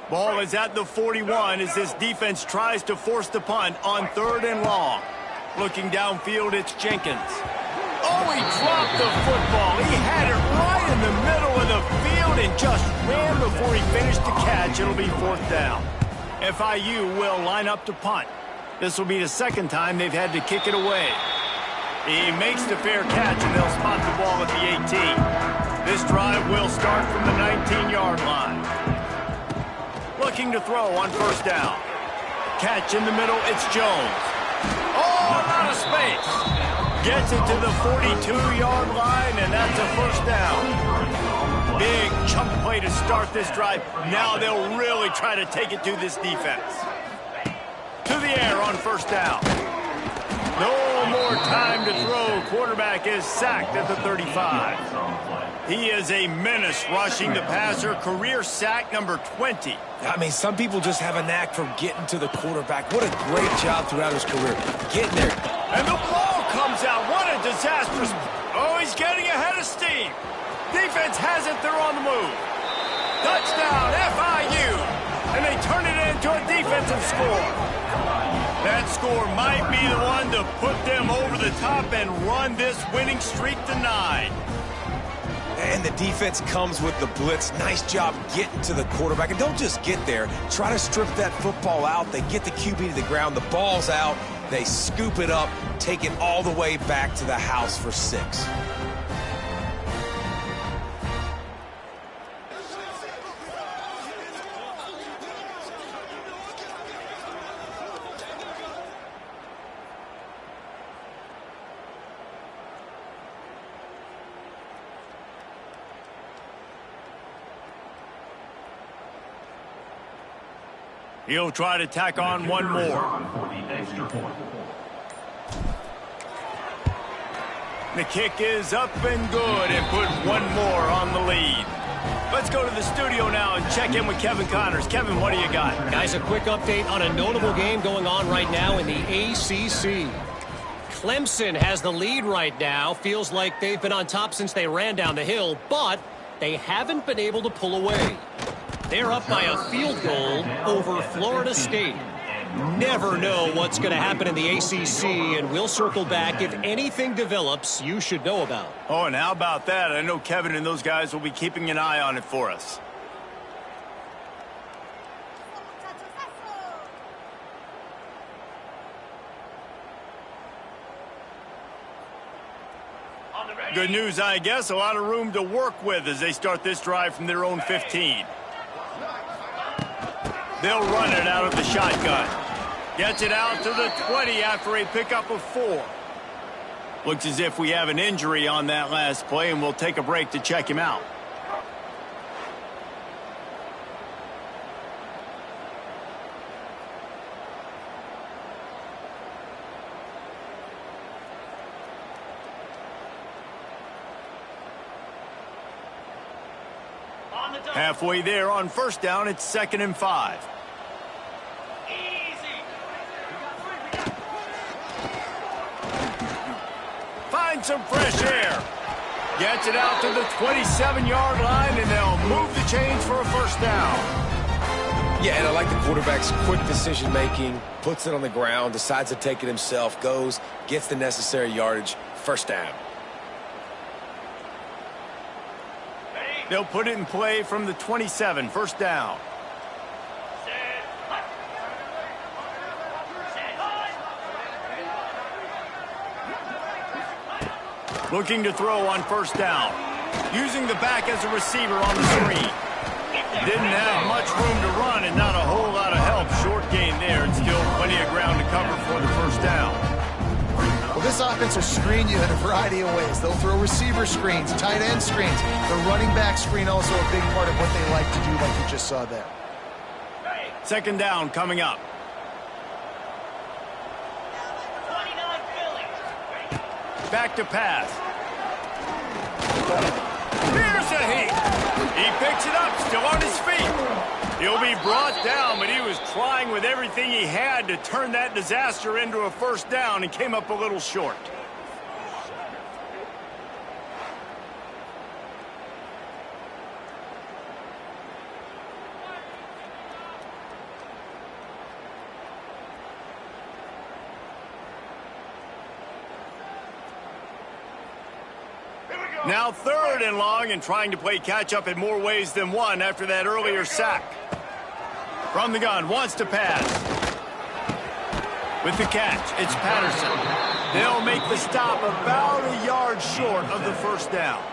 Ball is at the 41 as this defense tries to force the punt on 3rd and long. Looking downfield, it's Jenkins. Oh, he dropped the football. He had it right in the middle of the field and just ran before he finished the catch. It'll be 4th down. FIU will line up to punt. This will be the 2nd time they've had to kick it away. He makes the fair catch, and they'll spot the ball at the 18. This drive will start from the 19-yard line. Looking to throw on first down. Catch in the middle, it's Jones. Oh, out of space. Gets it to the 42-yard line, and that's a first down. Big chunk play to start this drive. Now they'll really try to take it to this defense. To the air on first down. No more time to throw. Quarterback is sacked at the 35. He is a menace rushing the passer. Career sack number 20. I mean, some people just have a knack for getting to the quarterback. What a great job throughout his career. Getting there. And the ball comes out. What a disastrous. Oh, he's getting ahead of steam. Defense has it. They're on the move. Touchdown, FIU. And they turn it into a defensive score. That score might be the one to put them over the top and run this winning streak to 9. And the defense comes with the blitz. Nice job getting to the quarterback. And don't just get there. Try to strip that football out. They get the QB to the ground. The ball's out. They scoop it up, take it all the way back to the house for 6. He'll try to tack on one more. The kick is up and good and put one more on the lead. Let's go to the studio now and check in with Kevin Connors. Kevin, what do you got? Guys, a quick update on a notable game going on right now in the ACC. Clemson has the lead right now. Feels like they've been on top since they ran down the hill, but they haven't been able to pull away. They're up by a field goal over Florida State. Never know what's going to happen in the ACC, and we'll circle back if anything develops you should know about. Oh, and how about that? I know Kevin and those guys will be keeping an eye on it for us. Good news, I guess. A lot of room to work with as they start this drive from their own 15. They'll run it out of the shotgun. Gets it out to the 20 after a pickup of 4. Looks as if we have an injury on that last play, and we'll take a break to check him out. Halfway there on first down, it's 2nd and 5. Find some fresh air. Gets it out to the 27-yard line, and they'll move the chains for a first down. Yeah, and I like the quarterback's quick decision-making, puts it on the ground, decides to take it himself, goes, gets the necessary yardage, first down. They'll put it in play from the 27, first down. Looking to throw on first down. Using the back as a receiver on the screen. Didn't have much room to run and not a whole lot of help. Short gain there and still plenty of ground to cover for the first down. Well, this offense will screen you in a variety of ways. They'll throw receiver screens, tight end screens. The running back screen also a big part of what they like to do, like you just saw there. 2nd down coming up. Back to pass. Here's a heat. He picks it up, still on his feet. He'll be brought down, but he was trying with everything he had to turn that disaster into a first down and came up a little short. Now 3rd and long and trying to play catch-up in more ways than one after that earlier sack. From the gun, wants to pass. With the catch, it's Patterson. They'll make the stop about a yard short of the first down.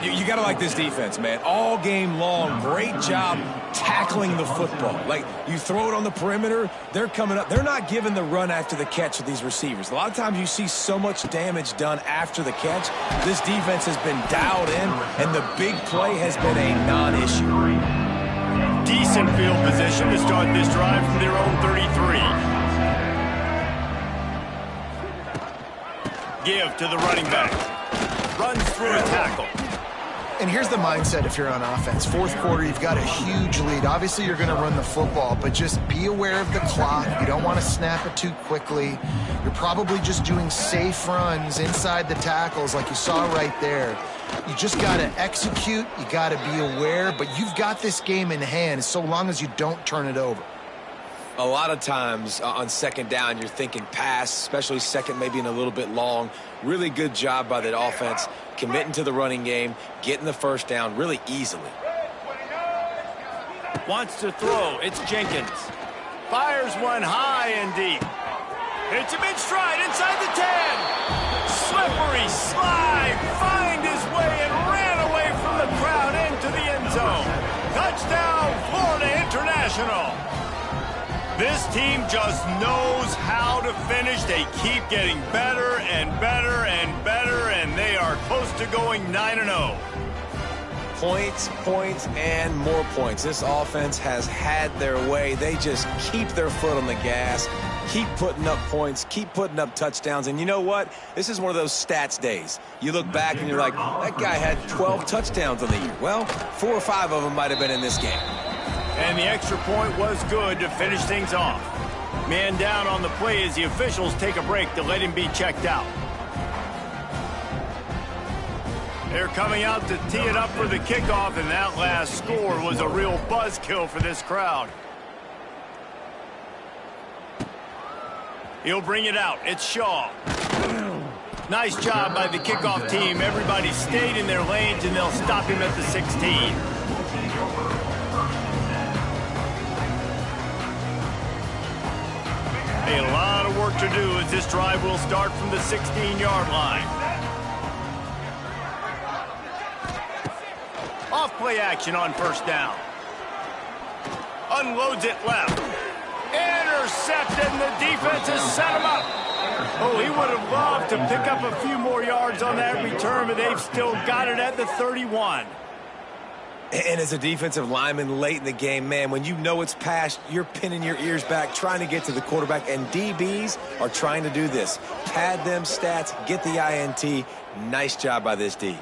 You got to like this defense, man. All game long, great job tackling the football. Like, you throw it on the perimeter, they're coming up. They're not giving the run after the catch with these receivers. A lot of times you see so much damage done after the catch. This defense has been dialed in, and the big play has been a non-issue. Decent field position to start this drive from their own 33. Give to the running back. Runs through a tackle. And here's the mindset if you're on offense. 4th quarter, you've got a huge lead. Obviously, you're going to run the football, but just be aware of the clock. You don't want to snap it too quickly. You're probably just doing safe runs inside the tackles like you saw right there. You just got to execute. You got to be aware, but you've got this game in hand so long as you don't turn it over. A lot of times on 2nd down, you're thinking pass, especially 2nd, maybe in a little bit long. Really good job by the offense, committing to the running game, getting the first down really easily. Wants to throw. It's Jenkins. Fires one high and deep. Hits him in stride inside the 10. Slippery slide. Find his way and ran away from the crowd into the end zone. Touchdown, Florida International. This team just knows how to finish. They keep getting better and better and better, and they are close to going 9-0. Points, points, and more points. This offense has had their way. They just keep their foot on the gas, keep putting up points, keep putting up touchdowns. And you know what? This is one of those stats days. You look back and you're like, that guy had 12 touchdowns on the year. Well, 4 or 5 of them might have been in this game. And the extra point was good to finish things off. Man down on the play as the officials take a break to let him be checked out. They're coming out to tee it up for the kickoff, and that last score was a real buzzkill for this crowd. He'll bring it out. It's Shaw. Nice job by the kickoff team. Everybody stayed in their lanes, and they'll stop him at the 16. A lot of work to do as this drive will start from the 16-yard line. Off play action on first down. Unloads it left. Intercepted, and the defense has set him up. Oh, he would have loved to pick up a few more yards on that return, but they've still got it at the 31. And as a defensive lineman late in the game, man, when you know it's past, you're pinning your ears back, trying to get to the quarterback, and DBs are trying to do this. Pad them stats, get the INT. Nice job by this D.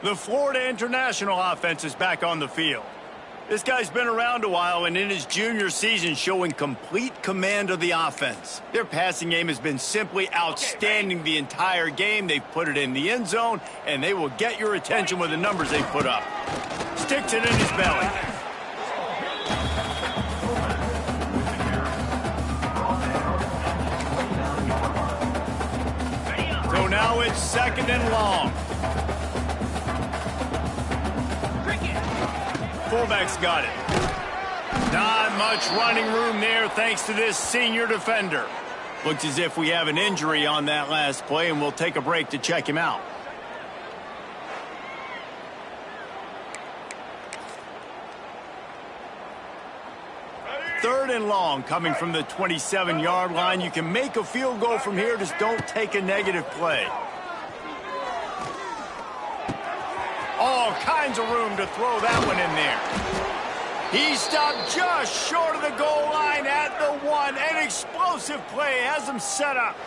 The Florida International offense is back on the field. This guy's been around a while and in his junior season showing complete command of the offense. Their passing game has been simply outstanding the entire game. They've put it in the end zone, and they will get your attention with the numbers they put up. Sticks it in his belly. So now it's 2nd and long. Fullback's got it. Not much running room there thanks to this senior defender. Looks as if we have an injury on that last play, and we'll take a break to check him out. Third and long coming from the 27-yard line. You can make a field goal from here, just don't take a negative play. All kinds of room to throw that one in there. He stopped just short of the goal line at the 1. An explosive play has him set up.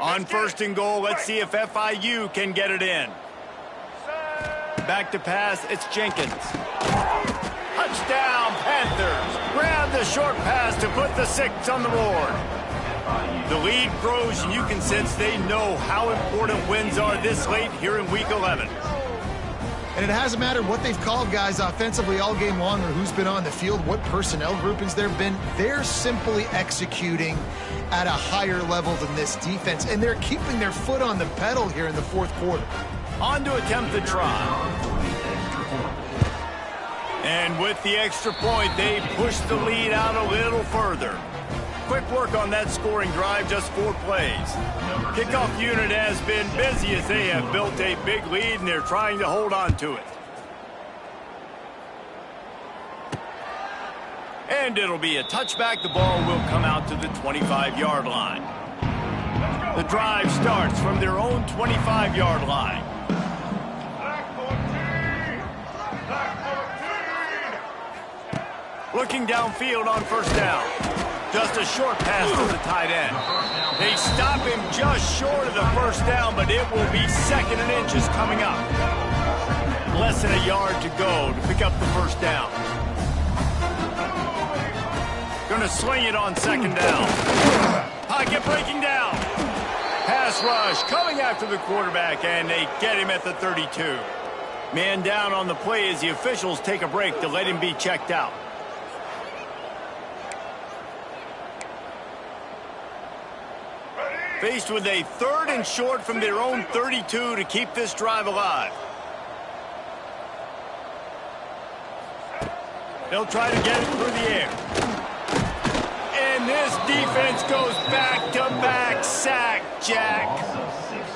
On 1st and goal, let's see if FIU can get it in. Back to pass, it's Jenkins. Touchdown, Panthers. Grab the short pass to put the 6 on the board. The lead grows, and you can sense they know how important wins are this late here in Week 11. And it hasn't mattered what they've called guys offensively all game long or who's been on the field, what personnel groupings there have been. They're simply executing at a higher level than this defense, and they're keeping their foot on the pedal here in the 4th quarter. On to attempt the try. And with the extra point, they push the lead out a little further. Quick work on that scoring drive, just 4 plays. Kickoff unit has been busy as they have built a big lead, and they're trying to hold on to it. And it'll be a touchback. The ball will come out to the 25-yard line. The drive starts from their own 25-yard line. Looking downfield on 1st down. Just a short pass to the tight end. They stop him just short of the 1st down, but it will be 2nd and inches coming up. Less than a yard to go to pick up the 1st down. Going to sling it on 2nd down. Pocket breaking down. Pass rush coming after the quarterback, and they get him at the 32. Man down on the play as the officials take a break to let him be checked out. Faced with a 3rd and short from their own 32 to keep this drive alive. They'll try to get it through the air. And this defense goes back-to-back sack, Jack.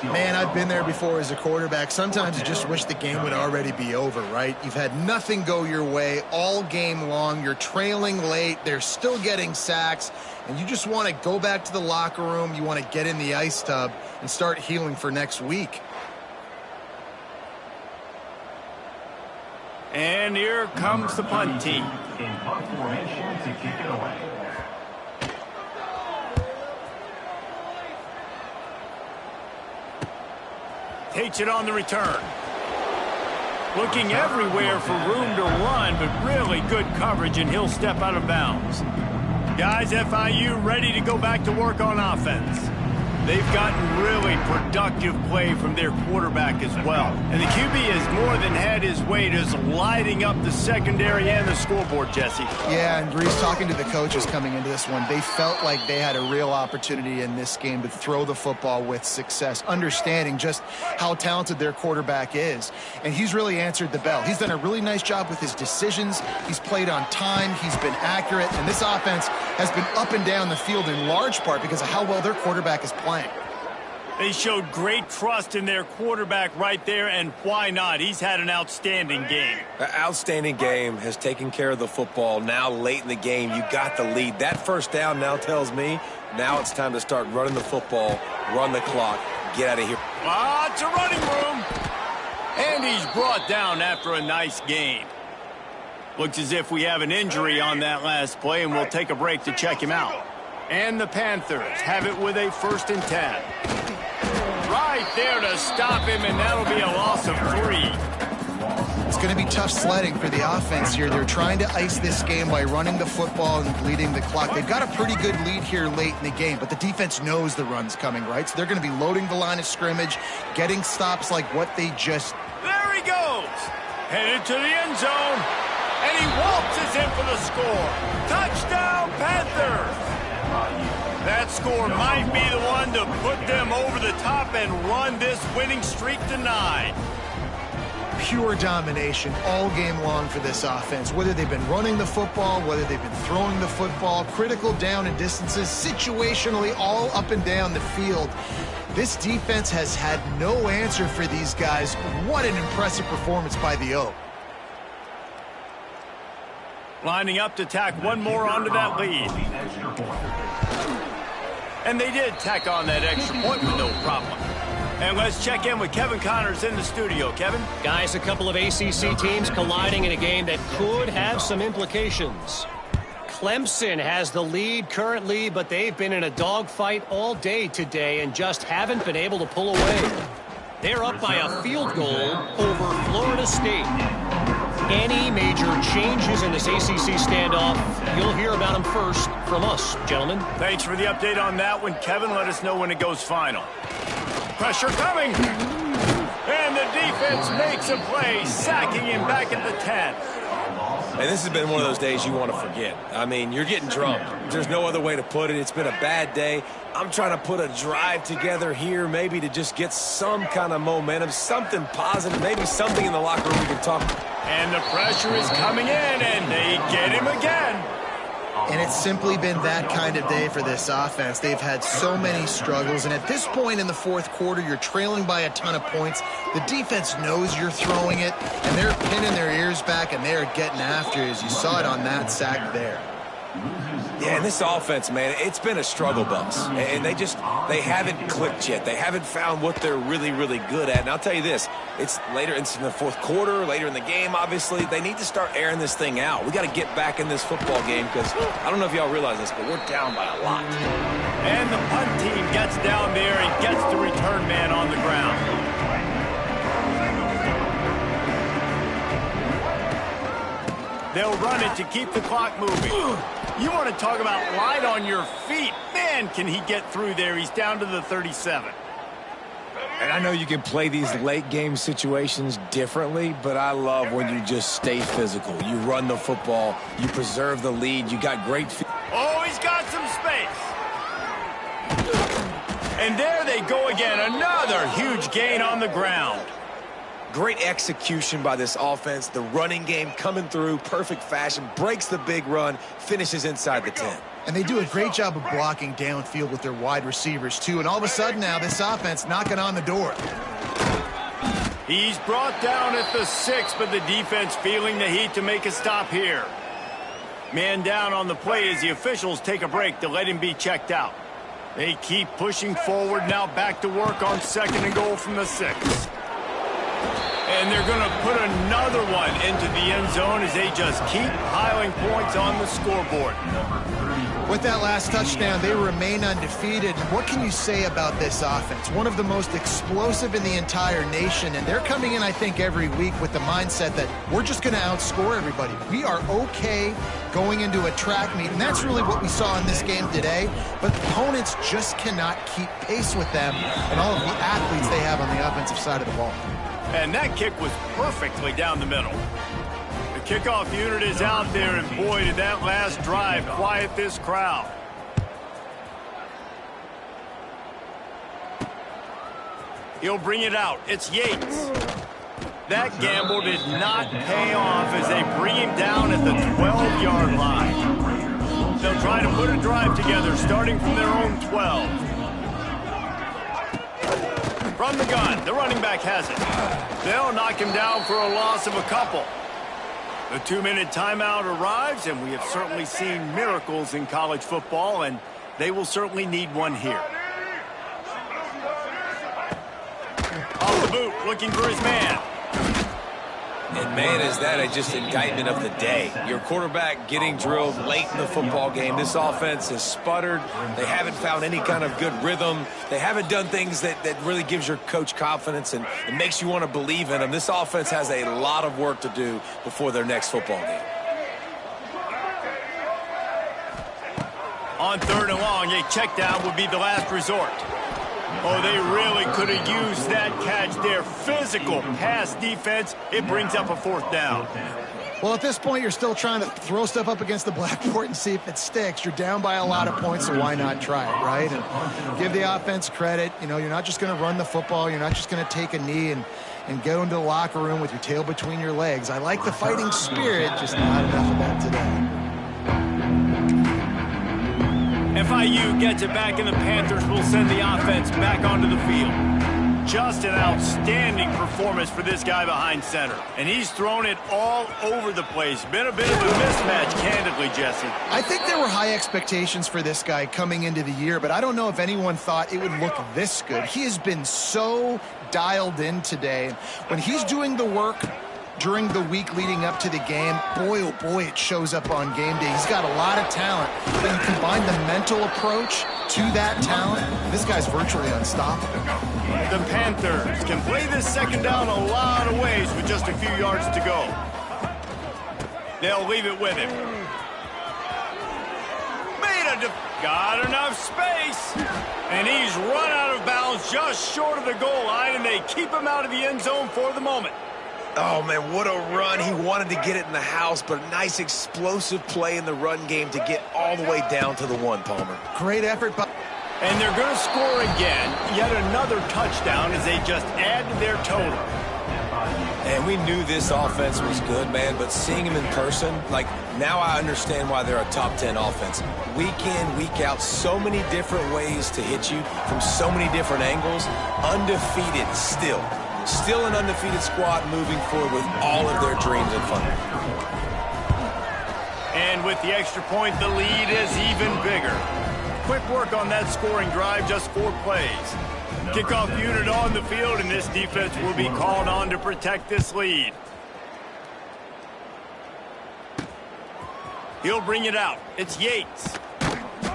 Man, I've been there before as a quarterback. Sometimes you just wish the game would already be over, right? You've had nothing go your way all game long. You're trailing late. They're still getting sacks. And you just want to go back to the locker room. You want to get in the ice tub and start healing for next week. And here comes the punt team. In punt formation to kick it away. Takes it on the return. Looking everywhere for room to run, but really good coverage, and he'll step out of bounds. Guys, FIU ready to go back to work on offense. They've gotten really productive play from their quarterback as well. And the QB has more than had his way, just lighting up the secondary and the scoreboard, Jesse. Yeah, and Breeze, talking to the coaches coming into this one, they felt like they had a real opportunity in this game to throw the football with success, understanding just how talented their quarterback is. And he's really answered the bell. He's done a really nice job with his decisions. He's played on time. He's been accurate. And this offense has been up and down the field in large part because of how well their quarterback is playing. They showed great trust in their quarterback right there, and why not? He's had an outstanding game. An outstanding game, has taken care of the football. Now late in the game, you got the lead. That 1st down now tells me now it's time to start running the football, run the clock, Get out of here. Lots of running room. And he's brought down after a nice gain. Looks as if we have an injury on that last play, and we'll take a break to check him out. And the Panthers have it with a 1st and 10. Right there to stop him, and that'll be a loss of 3. It's going to be tough sledding for the offense here. They're trying to ice this game by running the football and bleeding the clock. They've got a pretty good lead here late in the game, but the defense knows the run's coming, right? So they're going to be loading the line of scrimmage, getting stops like what they just... There he goes. Headed to the end zone. And he waltzes in for the score. Touchdown, Panthers. That score might be the one to put them over the top and run this winning streak to 9. Pure domination all game long for this offense. Whether they've been running the football, whether they've been throwing the football, critical down and distances, situationally all up and down the field. This defense has had no answer for these guys. What an impressive performance by the O. Lining up to tack one more onto that lead. And they did tack on that extra point with no problem. And let's check in with Kevin Connors in the studio. Kevin? Guys, a couple of ACC teams colliding in a game that could have some implications. Clemson has the lead currently, but they've been in a dogfight all day today and just haven't been able to pull away. They're up by a field goal over Florida State. Any major changes in this ACC standoff, you'll hear about them first from us, gentlemen. Thanks for the update on that one, Kevin. Let us know when it goes final. Pressure coming. And the defense makes a play, sacking him back at the 10. And this has been one of those days you want to forget. I mean, you're getting drunk. There's no other way to put it. It's been a bad day. I'm trying to put a drive together here, maybe to just get some kind of momentum, something positive, maybe something in the locker room we can talk. And the pressure is coming in, and they get him again. And it's simply been that kind of day for this offense. They've had so many struggles, and at this point in the fourth quarter, you're trailing by a ton of points. The defense knows you're throwing it, and they're pinning their ears back, and they're getting after it, as you saw it on that sack there. Yeah, and this offense, man, it's been a struggle bus. And they haven't clicked yet. They haven't found what they're really, really good at. And I'll tell you this, it's in the fourth quarter, later in the game, obviously. They need to start airing this thing out. We got to get back in this football game because I don't know if y'all realize this, but we're down by a lot. And the punt team gets down there and gets the return man on the ground. They'll run it to keep the clock moving. You want to talk about light on your feet. Man, can he get through there. He's down to the 37. And I know you can play these late game situations differently, but I love when you just stay physical. You run the football, you preserve the lead, you got great... Oh, he's got some space. And there they go again. Another huge gain on the ground. Great execution by this offense. The running game coming through, perfect fashion, breaks the big run, finishes inside the 10. And they do a great job of blocking downfield with their wide receivers, too. And all of a sudden now, this offense knocking on the door. He's brought down at the 6, but the defense feeling the heat to make a stop here. Man down on the play as the officials take a break to let him be checked out. They keep pushing forward, now back to work on 2nd and goal from the 6. And they're going to put another one into the end zone as they just keep piling points on the scoreboard. With that last touchdown, they remain undefeated. What can you say about this offense? One of the most explosive in the entire nation, and they're coming in, I think, every week with the mindset that we're just going to outscore everybody. We are okay going into a track meet, and that's really what we saw in this game today. But opponents just cannot keep pace with them and all of the athletes they have on the offensive side of the ball. And that kick was perfectly down the middle. The kickoff unit is out there, and boy, did that last drive quiet this crowd. He'll bring it out. It's Yates. That gamble did not pay off as they bring him down at the 12-yard line. They'll try to put a drive together, starting from their own 12. From the gun, the running back has it. They'll knock him down for a loss of a couple. The 2-minute timeout arrives, and we have certainly seen miracles in college football, and they will certainly need one here. boot, looking for his man. And man, is that just indictment of the day. Your quarterback getting drilled late in the football game. This offense has sputtered. They haven't found any kind of good rhythm. They haven't done things that really gives your coach confidence and it makes you want to believe in them. This offense has a lot of work to do before their next football game. On 3rd and long, a check down would be the last resort. Oh, they really could have used that catch there. Physical pass defense. It brings up a 4th down. Well, at this point, you're still trying to throw stuff up against the blackboard and see if it sticks. You're down by a lot of points, so why not try it, right? And give the offense credit. You know, you're not just going to run the football. You're not just going to take a knee and go into the locker room with your tail between your legs. I like the fighting spirit, just not enough of that today. FIU gets it back, and the Panthers will send the offense back onto the field. Just an outstanding performance for this guy behind center. And he's thrown it all over the place. Been a bit of a mismatch, candidly, Jesse. I think there were high expectations for this guy coming into the year, but I don't know if anyone thought it would look this good. He has been so dialed in today. When he's doing the work during the week leading up to the game, boy, oh boy, it shows up on game day. He's got a lot of talent. But you combine the mental approach to that talent, this guy's virtually unstoppable. The Panthers can play this second down a lot of ways with just a few yards to go. They'll leave it with him. Got enough space. And he's run out of bounds just short of the goal line, and they keep him out of the end zone for the moment. Oh, man, what a run. He wanted to get it in the house, but a nice explosive play in the run game to get all the way down to the 1, Palmer. Great effort. And they're going to score again. Yet another touchdown as they just add to their total. And we knew this offense was good, man, but seeing him in person, like, now I understand why they're a top 10 offense. Week in, week out, so many different ways to hit you from so many different angles. Undefeated still. Still an undefeated squad moving forward with all of their dreams in front of them. And with the extra point, the lead is even bigger. Quick work on that scoring drive, just 4 plays. Kickoff unit on the field, and this defense will be called on to protect this lead. He'll bring it out. It's Yates.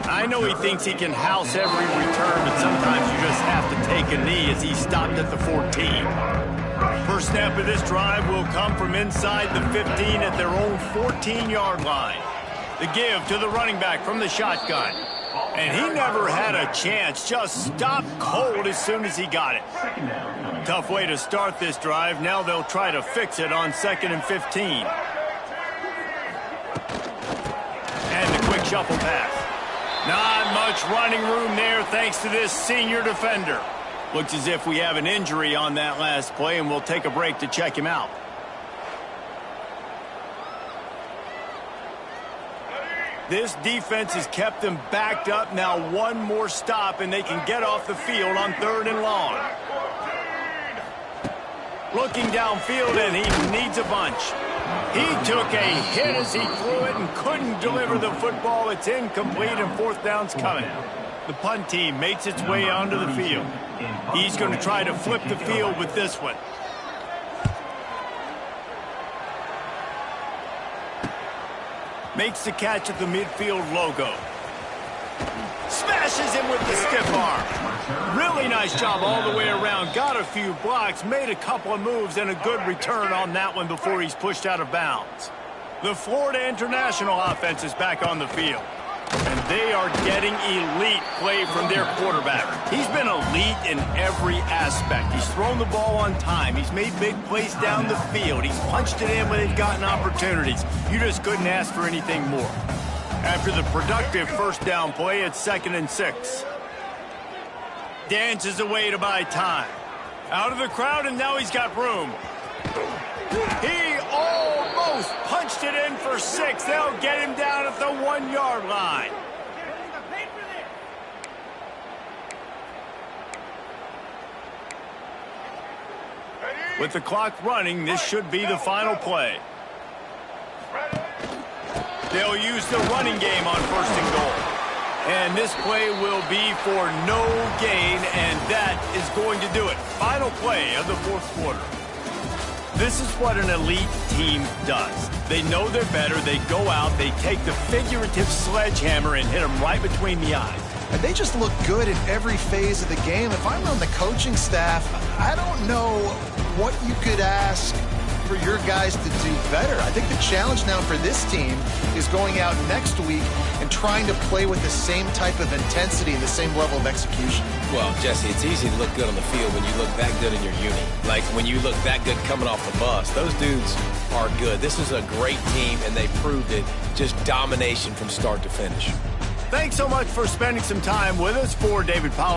I know he thinks he can house every return, but sometimes you just have to take a knee as he stopped at the 14. First snap of this drive will come from inside the 15 at their own 14-yard line. The give to the running back from the shotgun. And he never had a chance, just stopped cold as soon as he got it. Tough way to start this drive. Now they'll try to fix it on 2nd and 15. And the quick shuffle pass. Not much running room there thanks to this senior defender. Looks as if we have an injury on that last play, and we'll take a break to check him out. This defense has kept them backed up. Now 1 more stop, and they can get off the field on 3rd and long. Looking downfield, and he needs a bunch. He took a hit as he threw it and couldn't deliver the football. It's incomplete, and 4th down's coming. The punt team makes its way onto the field. He's going to try to flip the field with this one. Makes the catch at the midfield logo. Smashes him with the stiff arm. Really nice job all the way around. Got a few blocks, made a couple of moves, and a good return on that one before he's pushed out of bounds. The Florida International offense is back on the field. And they are getting elite play from their quarterback. He's been elite in every aspect. He's thrown the ball on time. He's made big plays down the field. He's punched it in when they've gotten opportunities. You just couldn't ask for anything more. After the productive first down play, it's 2nd and 6. Dances away to buy time. Out of the crowd, and now he's got room. He almost punched it in for 6. They'll get him down at the 1-yard line. With the clock running, this should be the final play. They'll use the running game on 1st and goal. And this play will be for no gain, and that is going to do it. Final play of the fourth quarter. This is what an elite team does. They know they're better. They go out. They take the figurative sledgehammer and hit them right between the eyes. And they just look good in every phase of the game. If I'm on the coaching staff, I don't know what you could ask for your guys to do better. I think the challenge now for this team is going out next week and trying to play with the same type of intensity and the same level of execution. Well, Jesse, it's easy to look good on the field when you look that good in your uni. Like when you look that good coming off the bus. Those dudes are good. This is a great team, and they proved it. Just domination from start to finish. Thanks so much for spending some time with us. For David Powell.